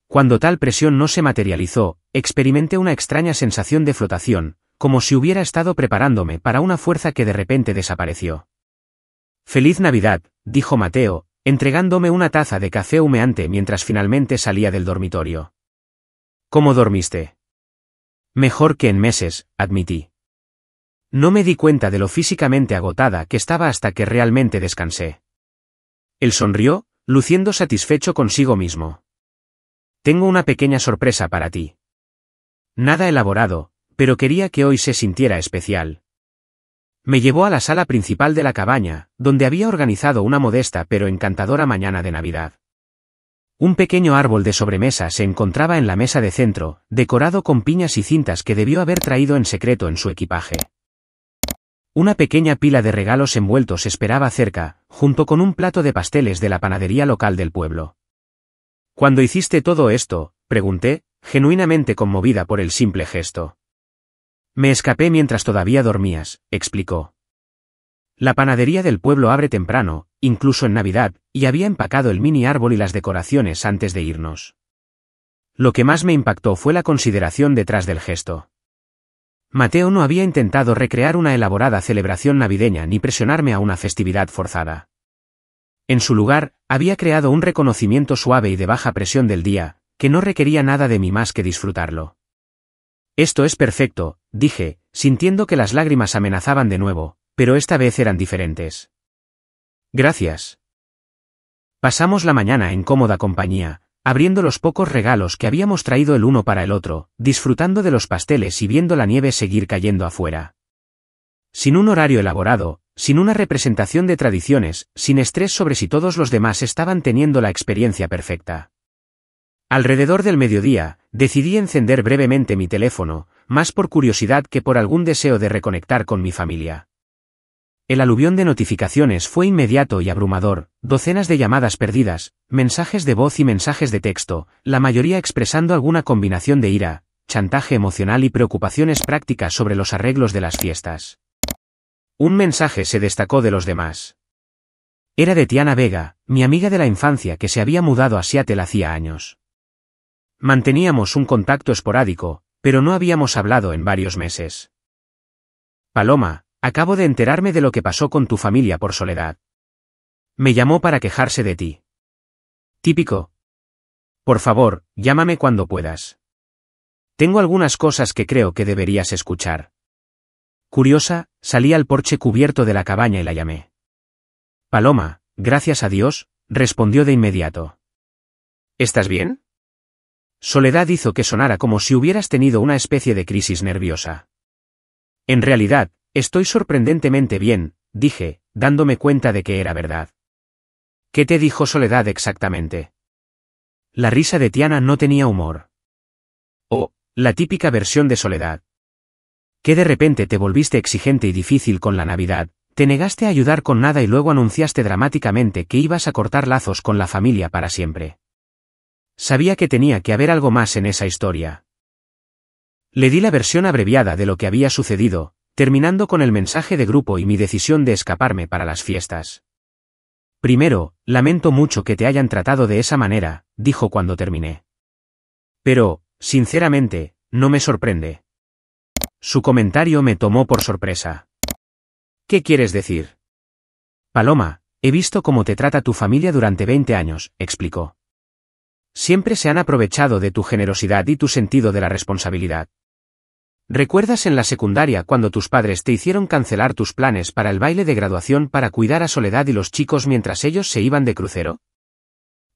Cuando tal presión no se materializó, experimenté una extraña sensación de flotación, como si hubiera estado preparándome para una fuerza que de repente desapareció. «Feliz Navidad», dijo Mateo, entregándome una taza de café humeante mientras finalmente salía del dormitorio. «¿Cómo dormiste?» «Mejor que en meses», admití. No me di cuenta de lo físicamente agotada que estaba hasta que realmente descansé. Él sonrió, luciendo satisfecho consigo mismo. «Tengo una pequeña sorpresa para ti. Nada elaborado, pero quería que hoy se sintiera especial». Me llevó a la sala principal de la cabaña, donde había organizado una modesta pero encantadora mañana de Navidad. Un pequeño árbol de sobremesa se encontraba en la mesa de centro, decorado con piñas y cintas que debió haber traído en secreto en su equipaje. Una pequeña pila de regalos envueltos esperaba cerca, junto con un plato de pasteles de la panadería local del pueblo. «¿Cuándo hiciste todo esto?», pregunté, genuinamente conmovida por el simple gesto. «Me escapé mientras todavía dormías», explicó. La panadería del pueblo abre temprano, incluso en Navidad, y había empacado el mini árbol y las decoraciones antes de irnos. Lo que más me impactó fue la consideración detrás del gesto. Mateo no había intentado recrear una elaborada celebración navideña ni presionarme a una festividad forzada. En su lugar, había creado un reconocimiento suave y de baja presión del día, que no requería nada de mí más que disfrutarlo. «Esto es perfecto», dije, sintiendo que las lágrimas amenazaban de nuevo, pero esta vez eran diferentes. «Gracias». Pasamos la mañana en cómoda compañía, abriendo los pocos regalos que habíamos traído el uno para el otro, disfrutando de los pasteles y viendo la nieve seguir cayendo afuera. Sin un horario elaborado, sin una representación de tradiciones, sin estrés sobre si todos los demás estaban teniendo la experiencia perfecta. Alrededor del mediodía, decidí encender brevemente mi teléfono, más por curiosidad que por algún deseo de reconectar con mi familia. El aluvión de notificaciones fue inmediato y abrumador, docenas de llamadas perdidas, mensajes de voz y mensajes de texto, la mayoría expresando alguna combinación de ira, chantaje emocional y preocupaciones prácticas sobre los arreglos de las fiestas. Un mensaje se destacó de los demás. Era de Tiana Vega, mi amiga de la infancia que se había mudado a Seattle hacía años. Manteníamos un contacto esporádico, pero no habíamos hablado en varios meses. «Paloma, acabo de enterarme de lo que pasó con tu familia por Soledad. Me llamó para quejarse de ti. Típico. Por favor, llámame cuando puedas. Tengo algunas cosas que creo que deberías escuchar». Curiosa, salí al porche cubierto de la cabaña y la llamé. «Paloma, gracias a Dios», respondió de inmediato. «¿Estás bien?». Soledad hizo que sonara como si hubieras tenido una especie de crisis nerviosa. «En realidad, estoy sorprendentemente bien», dije, dándome cuenta de que era verdad. «¿Qué te dijo Soledad exactamente?». La risa de Tiana no tenía humor. «Oh, la típica versión de Soledad. Que de repente te volviste exigente y difícil con la Navidad, te negaste a ayudar con nada y luego anunciaste dramáticamente que ibas a cortar lazos con la familia para siempre. Sabía que tenía que haber algo más en esa historia». Le di la versión abreviada de lo que había sucedido, terminando con el mensaje de grupo y mi decisión de escaparme para las fiestas. «Primero, lamento mucho que te hayan tratado de esa manera», dijo cuando terminé. «Pero, sinceramente, no me sorprende». Su comentario me tomó por sorpresa. «¿Qué quieres decir?». «Paloma, he visto cómo te trata tu familia durante 20 años», explicó. «Siempre se han aprovechado de tu generosidad y tu sentido de la responsabilidad. ¿Recuerdas en la secundaria cuando tus padres te hicieron cancelar tus planes para el baile de graduación para cuidar a Soledad y los chicos mientras ellos se iban de crucero?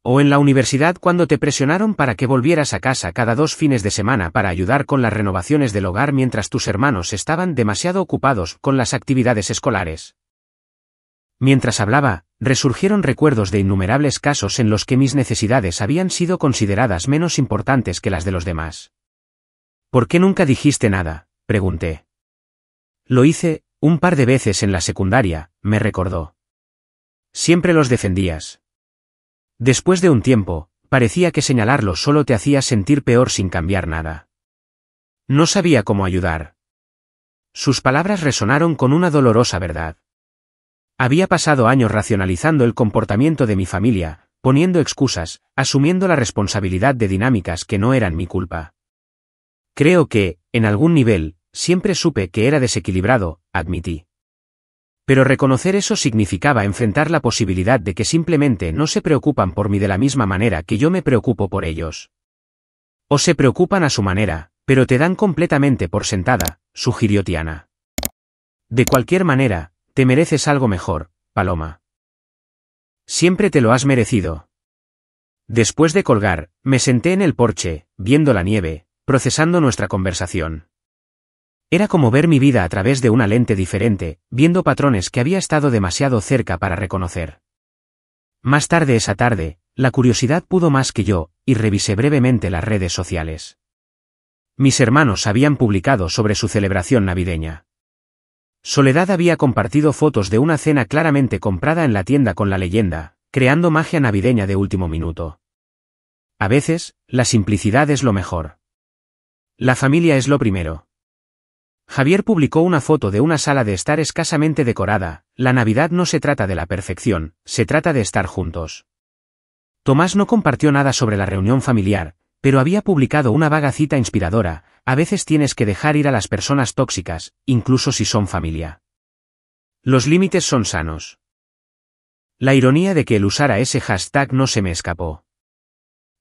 ¿O en la universidad cuando te presionaron para que volvieras a casa cada 2 fines de semana para ayudar con las renovaciones del hogar mientras tus hermanos estaban demasiado ocupados con las actividades escolares?». Mientras hablaba, resurgieron recuerdos de innumerables casos en los que mis necesidades habían sido consideradas menos importantes que las de los demás. «¿Por qué nunca dijiste nada?», pregunté. «Lo hice, un par de veces en la secundaria», me recordó. «Siempre los defendías. Después de un tiempo, parecía que señalarlo solo te hacía sentir peor sin cambiar nada. No sabía cómo ayudar». Sus palabras resonaron con una dolorosa verdad. Había pasado años racionalizando el comportamiento de mi familia, poniendo excusas, asumiendo la responsabilidad de dinámicas que no eran mi culpa. «Creo que, en algún nivel, siempre supe que era desequilibrado», admití. Pero reconocer eso significaba enfrentar la posibilidad de que simplemente no se preocupan por mí de la misma manera que yo me preocupo por ellos. «O se preocupan a su manera, pero te dan completamente por sentada», sugirió Tiana. «De cualquier manera, te mereces algo mejor, Paloma. Siempre te lo has merecido». Después de colgar, me senté en el porche, viendo la nieve, procesando nuestra conversación. Era como ver mi vida a través de una lente diferente, viendo patrones que había estado demasiado cerca para reconocer. Más tarde esa tarde, la curiosidad pudo más que yo, y revisé brevemente las redes sociales. Mis hermanos habían publicado sobre su celebración navideña. Soledad había compartido fotos de una cena claramente comprada en la tienda con la leyenda, creando magia navideña de último minuto. A veces, la simplicidad es lo mejor. La familia es lo primero. Javier publicó una foto de una sala de estar escasamente decorada. La Navidad no se trata de la perfección, se trata de estar juntos. Tomás no compartió nada sobre la reunión familiar, pero había publicado una vaga cita inspiradora: a veces tienes que dejar ir a las personas tóxicas, incluso si son familia. Los límites son sanos. La ironía de que él usara ese hashtag no se me escapó.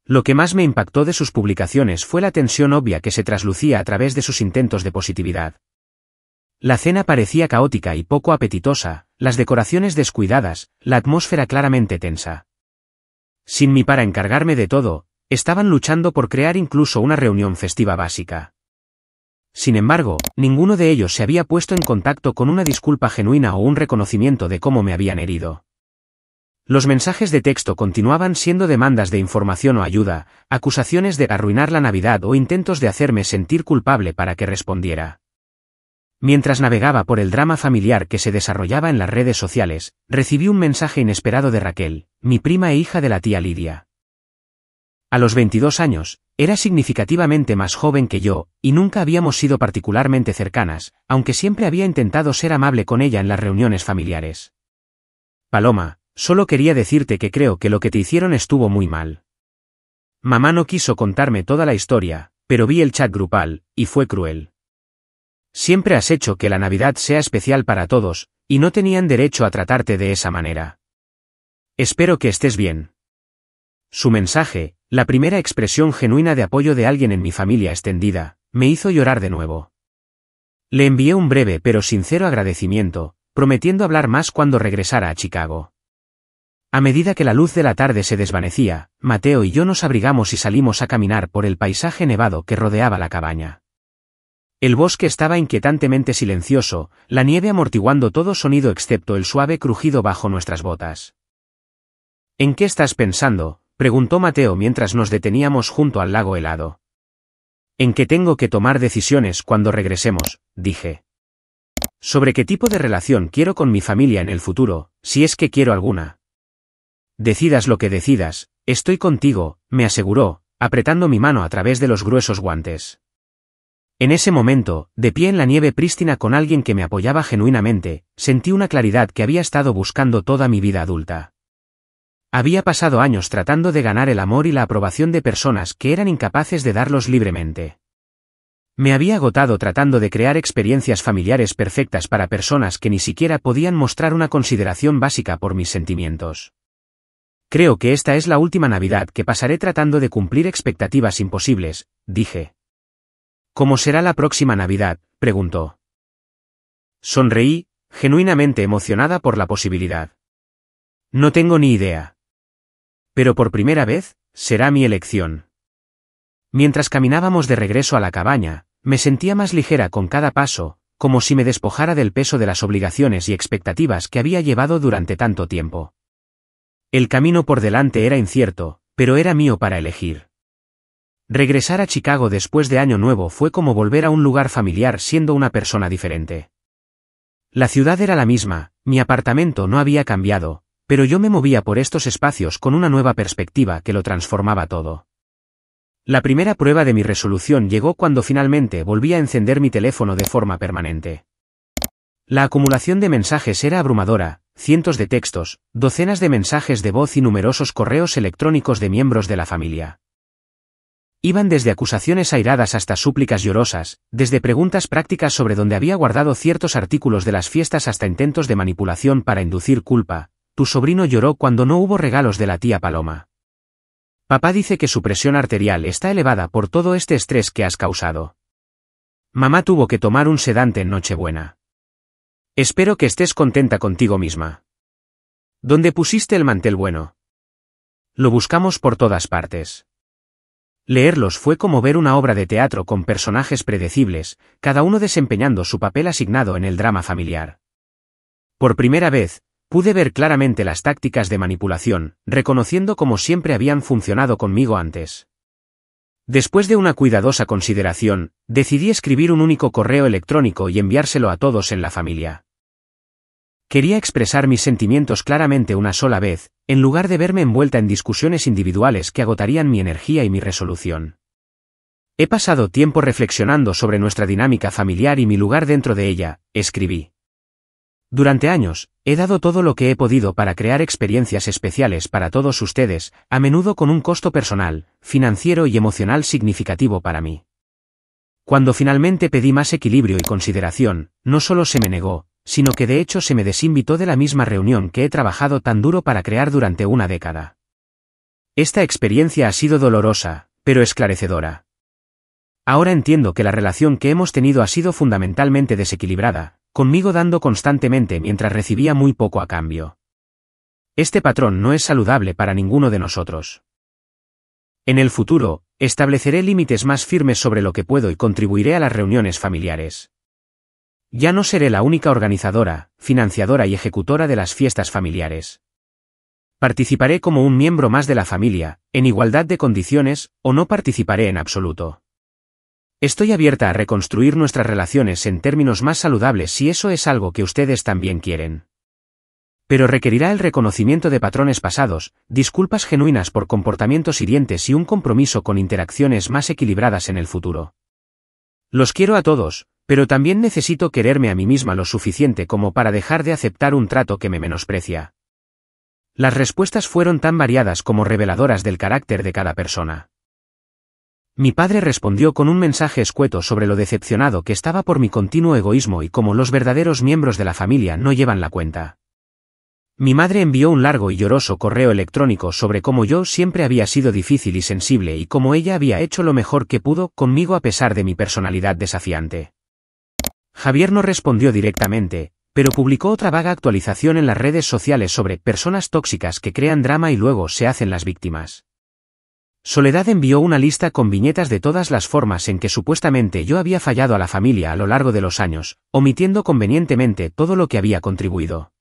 Lo que más me impactó de sus publicaciones fue la tensión obvia que se traslucía a través de sus intentos de positividad. La cena parecía caótica y poco apetitosa, las decoraciones descuidadas, la atmósfera claramente tensa. Sin mí para encargarme de todo, estaban luchando por crear incluso una reunión festiva básica. Sin embargo, ninguno de ellos se había puesto en contacto con una disculpa genuina o un reconocimiento de cómo me habían herido. Los mensajes de texto continuaban siendo demandas de información o ayuda, acusaciones de arruinar la Navidad o intentos de hacerme sentir culpable para que respondiera. Mientras navegaba por el drama familiar que se desarrollaba en las redes sociales, recibí un mensaje inesperado de Raquel, mi prima e hija de la tía Lidia. A los 22 años, era significativamente más joven que yo, y nunca habíamos sido particularmente cercanas, aunque siempre había intentado ser amable con ella en las reuniones familiares. Paloma, solo quería decirte que creo que lo que te hicieron estuvo muy mal. Mamá no quiso contarme toda la historia, pero vi el chat grupal, y fue cruel. Siempre has hecho que la Navidad sea especial para todos, y no tenían derecho a tratarte de esa manera. Espero que estés bien. Su mensaje, la primera expresión genuina de apoyo de alguien en mi familia extendida, me hizo llorar de nuevo. Le envié un breve pero sincero agradecimiento, prometiendo hablar más cuando regresara a Chicago. A medida que la luz de la tarde se desvanecía, Mateo y yo nos abrigamos y salimos a caminar por el paisaje nevado que rodeaba la cabaña. El bosque estaba inquietantemente silencioso, la nieve amortiguando todo sonido excepto el suave crujido bajo nuestras botas. ¿En qué estás pensando?, preguntó Mateo mientras nos deteníamos junto al lago helado. En que tengo que tomar decisiones cuando regresemos, dije. Sobre qué tipo de relación quiero con mi familia en el futuro, si es que quiero alguna. Decidas lo que decidas, estoy contigo, me aseguró, apretando mi mano a través de los gruesos guantes. En ese momento, de pie en la nieve prístina con alguien que me apoyaba genuinamente, sentí una claridad que había estado buscando toda mi vida adulta. Había pasado años tratando de ganar el amor y la aprobación de personas que eran incapaces de darlos libremente. Me había agotado tratando de crear experiencias familiares perfectas para personas que ni siquiera podían mostrar una consideración básica por mis sentimientos. Creo que esta es la última Navidad que pasaré tratando de cumplir expectativas imposibles, dije. ¿Cómo será la próxima Navidad?, preguntó. Sonreí, genuinamente emocionada por la posibilidad. No tengo ni idea. Pero por primera vez, será mi elección. Mientras caminábamos de regreso a la cabaña, me sentía más ligera con cada paso, como si me despojara del peso de las obligaciones y expectativas que había llevado durante tanto tiempo. El camino por delante era incierto, pero era mío para elegir. Regresar a Chicago después de Año Nuevo fue como volver a un lugar familiar siendo una persona diferente. La ciudad era la misma, mi apartamento no había cambiado, pero yo me movía por estos espacios con una nueva perspectiva que lo transformaba todo. La primera prueba de mi resolución llegó cuando finalmente volví a encender mi teléfono de forma permanente. La acumulación de mensajes era abrumadora, cientos de textos, docenas de mensajes de voz y numerosos correos electrónicos de miembros de la familia. Iban desde acusaciones airadas hasta súplicas llorosas, desde preguntas prácticas sobre dónde había guardado ciertos artículos de las fiestas hasta intentos de manipulación para inducir culpa. Tu sobrino lloró cuando no hubo regalos de la tía Paloma. Papá dice que su presión arterial está elevada por todo este estrés que has causado. Mamá tuvo que tomar un sedante en Nochebuena. Espero que estés contenta contigo misma. ¿Dónde pusiste el mantel bueno? Lo buscamos por todas partes. Leerlos fue como ver una obra de teatro con personajes predecibles, cada uno desempeñando su papel asignado en el drama familiar. Por primera vez, pude ver claramente las tácticas de manipulación, reconociendo cómo siempre habían funcionado conmigo antes. Después de una cuidadosa consideración, decidí escribir un único correo electrónico y enviárselo a todos en la familia. Quería expresar mis sentimientos claramente una sola vez, en lugar de verme envuelta en discusiones individuales que agotarían mi energía y mi resolución. He pasado tiempo reflexionando sobre nuestra dinámica familiar y mi lugar dentro de ella, escribí. Durante años, he dado todo lo que he podido para crear experiencias especiales para todos ustedes, a menudo con un costo personal, financiero y emocional significativo para mí. Cuando finalmente pedí más equilibrio y consideración, no solo se me negó, sino que de hecho se me desinvitó de la misma reunión que he trabajado tan duro para crear durante una década. Esta experiencia ha sido dolorosa, pero esclarecedora. Ahora entiendo que la relación que hemos tenido ha sido fundamentalmente desequilibrada, conmigo dando constantemente mientras recibía muy poco a cambio. Este patrón no es saludable para ninguno de nosotros. En el futuro, estableceré límites más firmes sobre lo que puedo y contribuiré a las reuniones familiares. Ya no seré la única organizadora, financiadora y ejecutora de las fiestas familiares. Participaré como un miembro más de la familia, en igualdad de condiciones, o no participaré en absoluto. Estoy abierta a reconstruir nuestras relaciones en términos más saludables si eso es algo que ustedes también quieren. Pero requerirá el reconocimiento de patrones pasados, disculpas genuinas por comportamientos hirientes y un compromiso con interacciones más equilibradas en el futuro. Los quiero a todos, pero también necesito quererme a mí misma lo suficiente como para dejar de aceptar un trato que me menosprecia. Las respuestas fueron tan variadas como reveladoras del carácter de cada persona. Mi padre respondió con un mensaje escueto sobre lo decepcionado que estaba por mi continuo egoísmo y cómo los verdaderos miembros de la familia no llevan la cuenta. Mi madre envió un largo y lloroso correo electrónico sobre cómo yo siempre había sido difícil y sensible y cómo ella había hecho lo mejor que pudo conmigo a pesar de mi personalidad desafiante. Javier no respondió directamente, pero publicó otra vaga actualización en las redes sociales sobre personas tóxicas que crean drama y luego se hacen las víctimas. Soledad envió una lista con viñetas de todas las formas en que supuestamente yo había fallado a la familia a lo largo de los años, omitiendo convenientemente todo lo que había contribuido.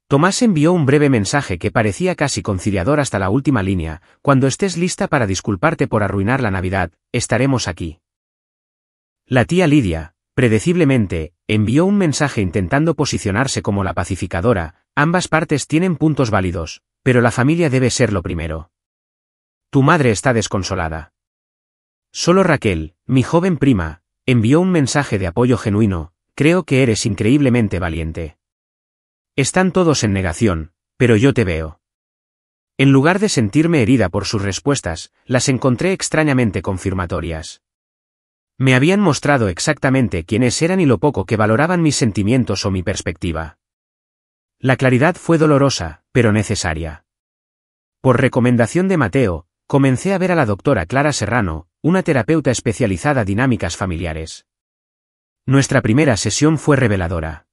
Tomás envió un breve mensaje que parecía casi conciliador hasta la última línea: cuando estés lista para disculparte por arruinar la Navidad, estaremos aquí. La tía Lidia, predeciblemente, envió un mensaje intentando posicionarse como la pacificadora: ambas partes tienen puntos válidos, pero la familia debe ser lo primero. Tu madre está desconsolada. Solo Raquel, mi joven prima, envió un mensaje de apoyo genuino: creo que eres increíblemente valiente. Están todos en negación, pero yo te veo. En lugar de sentirme herida por sus respuestas, las encontré extrañamente confirmatorias. Me habían mostrado exactamente quiénes eran y lo poco que valoraban mis sentimientos o mi perspectiva. La claridad fue dolorosa, pero necesaria. Por recomendación de Mateo, comencé a ver a la doctora Clara Serrano, una terapeuta especializada en dinámicas familiares. Nuestra primera sesión fue reveladora.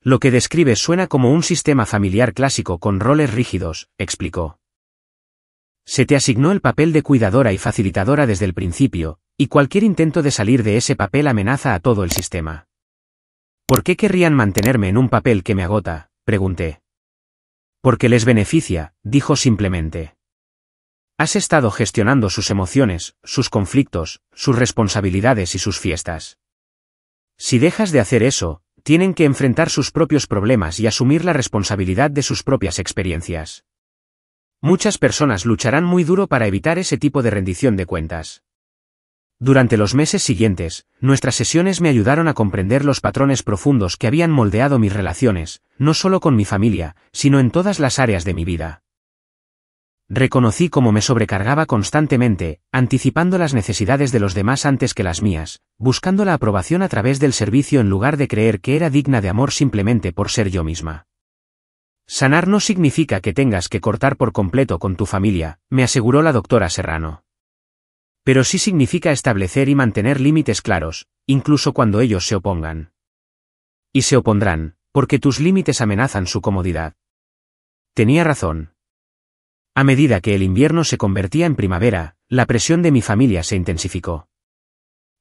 Lo que describe suena como un sistema familiar clásico con roles rígidos, explicó. Se te asignó el papel de cuidadora y facilitadora desde el principio, y cualquier intento de salir de ese papel amenaza a todo el sistema. ¿Por qué querrían mantenerme en un papel que me agota?, pregunté. Porque les beneficia, dijo simplemente. Has estado gestionando sus emociones, sus conflictos, sus responsabilidades y sus fiestas. Si dejas de hacer eso, tienen que enfrentar sus propios problemas y asumir la responsabilidad de sus propias experiencias. Muchas personas lucharán muy duro para evitar ese tipo de rendición de cuentas. Durante los meses siguientes, nuestras sesiones me ayudaron a comprender los patrones profundos que habían moldeado mis relaciones, no solo con mi familia, sino en todas las áreas de mi vida. Reconocí cómo me sobrecargaba constantemente, anticipando las necesidades de los demás antes que las mías, buscando la aprobación a través del servicio en lugar de creer que era digna de amor simplemente por ser yo misma. Sanar no significa que tengas que cortar por completo con tu familia, me aseguró la doctora Serrano. Pero sí significa establecer y mantener límites claros, incluso cuando ellos se opongan. Y se opondrán, porque tus límites amenazan su comodidad. Tenía razón. A medida que el invierno se convertía en primavera, la presión de mi familia se intensificó.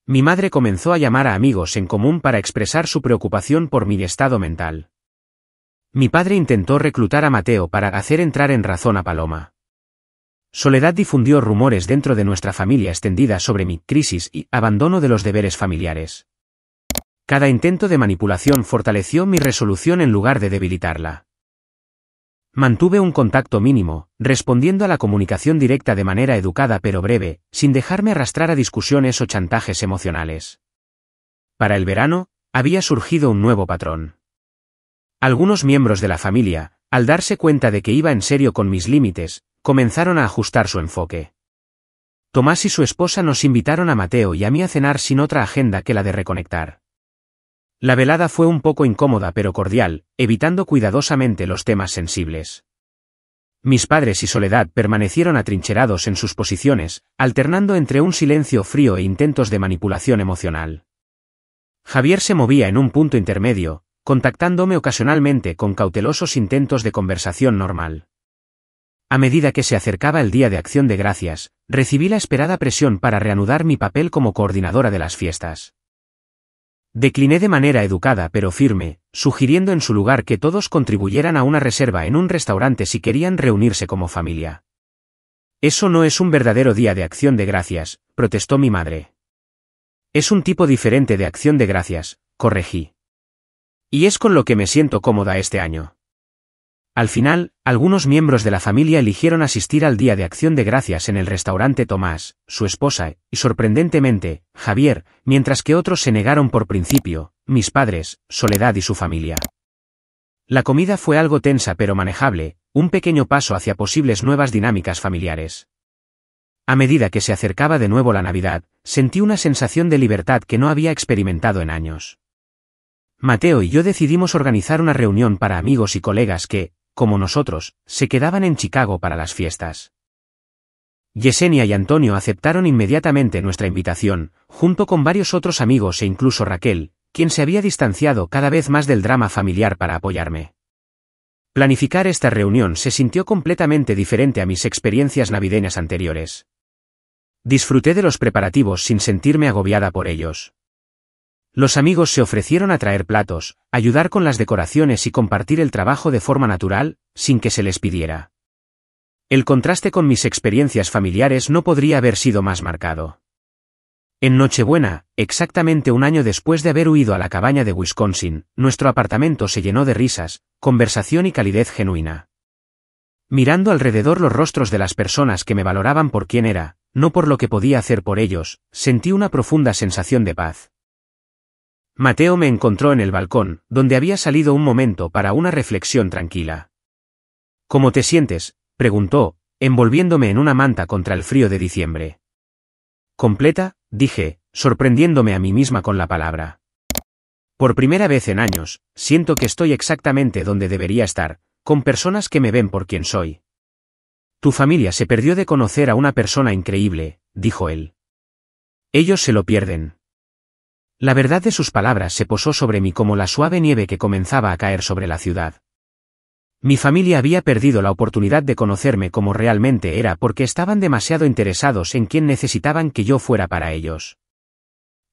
Mi madre comenzó a llamar a amigos en común para expresar su preocupación por mi estado mental. Mi padre intentó reclutar a Mateo para hacer entrar en razón a Paloma. Soledad difundió rumores dentro de nuestra familia extendida sobre mi crisis y abandono de los deberes familiares. Cada intento de manipulación fortaleció mi resolución en lugar de debilitarla. Mantuve un contacto mínimo, respondiendo a la comunicación directa de manera educada pero breve, sin dejarme arrastrar a discusiones o chantajes emocionales. Para el verano, había surgido un nuevo patrón. Algunos miembros de la familia, al darse cuenta de que iba en serio con mis límites, comenzaron a ajustar su enfoque. Tomás y su esposa nos invitaron a Mateo y a mí a cenar sin otra agenda que la de reconectar. La velada fue un poco incómoda pero cordial, evitando cuidadosamente los temas sensibles. Mis padres y Soledad permanecieron atrincherados en sus posiciones, alternando entre un silencio frío e intentos de manipulación emocional. Javier se movía en un punto intermedio, contactándome ocasionalmente con cautelosos intentos de conversación normal. A medida que se acercaba el Día de Acción de Gracias, recibí la esperada presión para reanudar mi papel como coordinadora de las fiestas. Decliné de manera educada pero firme, sugiriendo en su lugar que todos contribuyeran a una reserva en un restaurante si querían reunirse como familia. Eso no es un verdadero Día de Acción de Gracias, protestó mi madre. Es un tipo diferente de acción de gracias, corregí. Y es con lo que me siento cómoda este año. Al final, algunos miembros de la familia eligieron asistir al Día de Acción de Gracias en el restaurante Tomás, su esposa, y sorprendentemente, Javier, mientras que otros se negaron por principio, mis padres, Soledad y su familia. La comida fue algo tensa pero manejable, un pequeño paso hacia posibles nuevas dinámicas familiares. A medida que se acercaba de nuevo la Navidad, sentí una sensación de libertad que no había experimentado en años. Mateo y yo decidimos organizar una reunión para amigos y colegas que, como nosotros, se quedaban en Chicago para las fiestas. Yesenia y Antonio aceptaron inmediatamente nuestra invitación, junto con varios otros amigos e incluso Raquel, quien se había distanciado cada vez más del drama familiar para apoyarme. Planificar esta reunión se sintió completamente diferente a mis experiencias navideñas anteriores. Disfruté de los preparativos sin sentirme agobiada por ellos. Los amigos se ofrecieron a traer platos, ayudar con las decoraciones y compartir el trabajo de forma natural, sin que se les pidiera. El contraste con mis experiencias familiares no podría haber sido más marcado. En Nochebuena, exactamente un año después de haber huido a la cabaña de Wisconsin, nuestro apartamento se llenó de risas, conversación y calidez genuina. Mirando alrededor los rostros de las personas que me valoraban por quién era, no por lo que podía hacer por ellos, sentí una profunda sensación de paz. Mateo me encontró en el balcón, donde había salido un momento para una reflexión tranquila. ¿Cómo te sientes?, preguntó, envolviéndome en una manta contra el frío de diciembre. Completa, dije, sorprendiéndome a mí misma con la palabra. Por primera vez en años, siento que estoy exactamente donde debería estar, con personas que me ven por quien soy. Tu familia se perdió de conocer a una persona increíble, dijo él. Ellos se lo pierden. La verdad de sus palabras se posó sobre mí como la suave nieve que comenzaba a caer sobre la ciudad. Mi familia había perdido la oportunidad de conocerme como realmente era porque estaban demasiado interesados en quién necesitaban que yo fuera para ellos.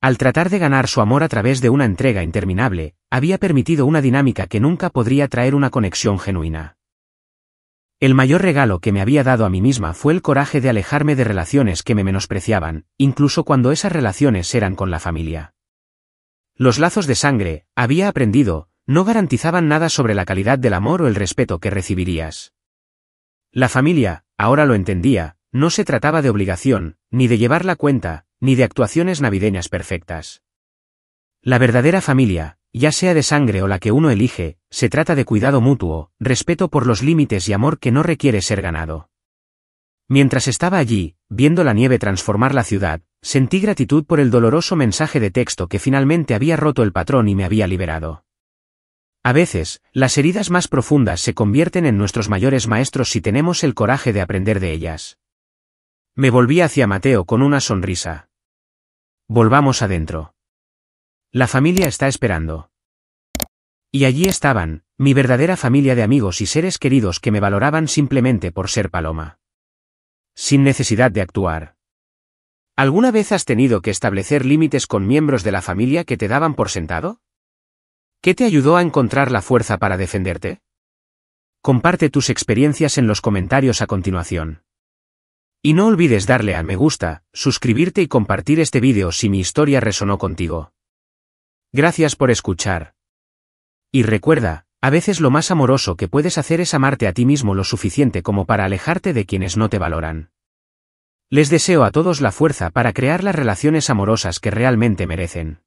Al tratar de ganar su amor a través de una entrega interminable, había permitido una dinámica que nunca podría traer una conexión genuina. El mayor regalo que me había dado a mí misma fue el coraje de alejarme de relaciones que me menospreciaban, incluso cuando esas relaciones eran con la familia. Los lazos de sangre, había aprendido, no garantizaban nada sobre la calidad del amor o el respeto que recibirías. La familia, ahora lo entendía, no se trataba de obligación, ni de llevar la cuenta, ni de actuaciones navideñas perfectas. La verdadera familia, ya sea de sangre o la que uno elige, se trata de cuidado mutuo, respeto por los límites y amor que no requiere ser ganado. Mientras estaba allí, viendo la nieve transformar la ciudad, sentí gratitud por el doloroso mensaje de texto que finalmente había roto el patrón y me había liberado. A veces, las heridas más profundas se convierten en nuestros mayores maestros si tenemos el coraje de aprender de ellas. Me volví hacia Mateo con una sonrisa. Volvamos adentro. La familia está esperando. Y allí estaban, mi verdadera familia de amigos y seres queridos que me valoraban simplemente por ser Paloma. Sin necesidad de actuar. ¿Alguna vez has tenido que establecer límites con miembros de la familia que te daban por sentado? ¿Qué te ayudó a encontrar la fuerza para defenderte? Comparte tus experiencias en los comentarios a continuación. Y no olvides darle a me gusta, suscribirte y compartir este vídeo si mi historia resonó contigo. Gracias por escuchar. Y recuerda, a veces lo más amoroso que puedes hacer es amarte a ti mismo lo suficiente como para alejarte de quienes no te valoran. Les deseo a todos la fuerza para crear las relaciones amorosas que realmente merecen.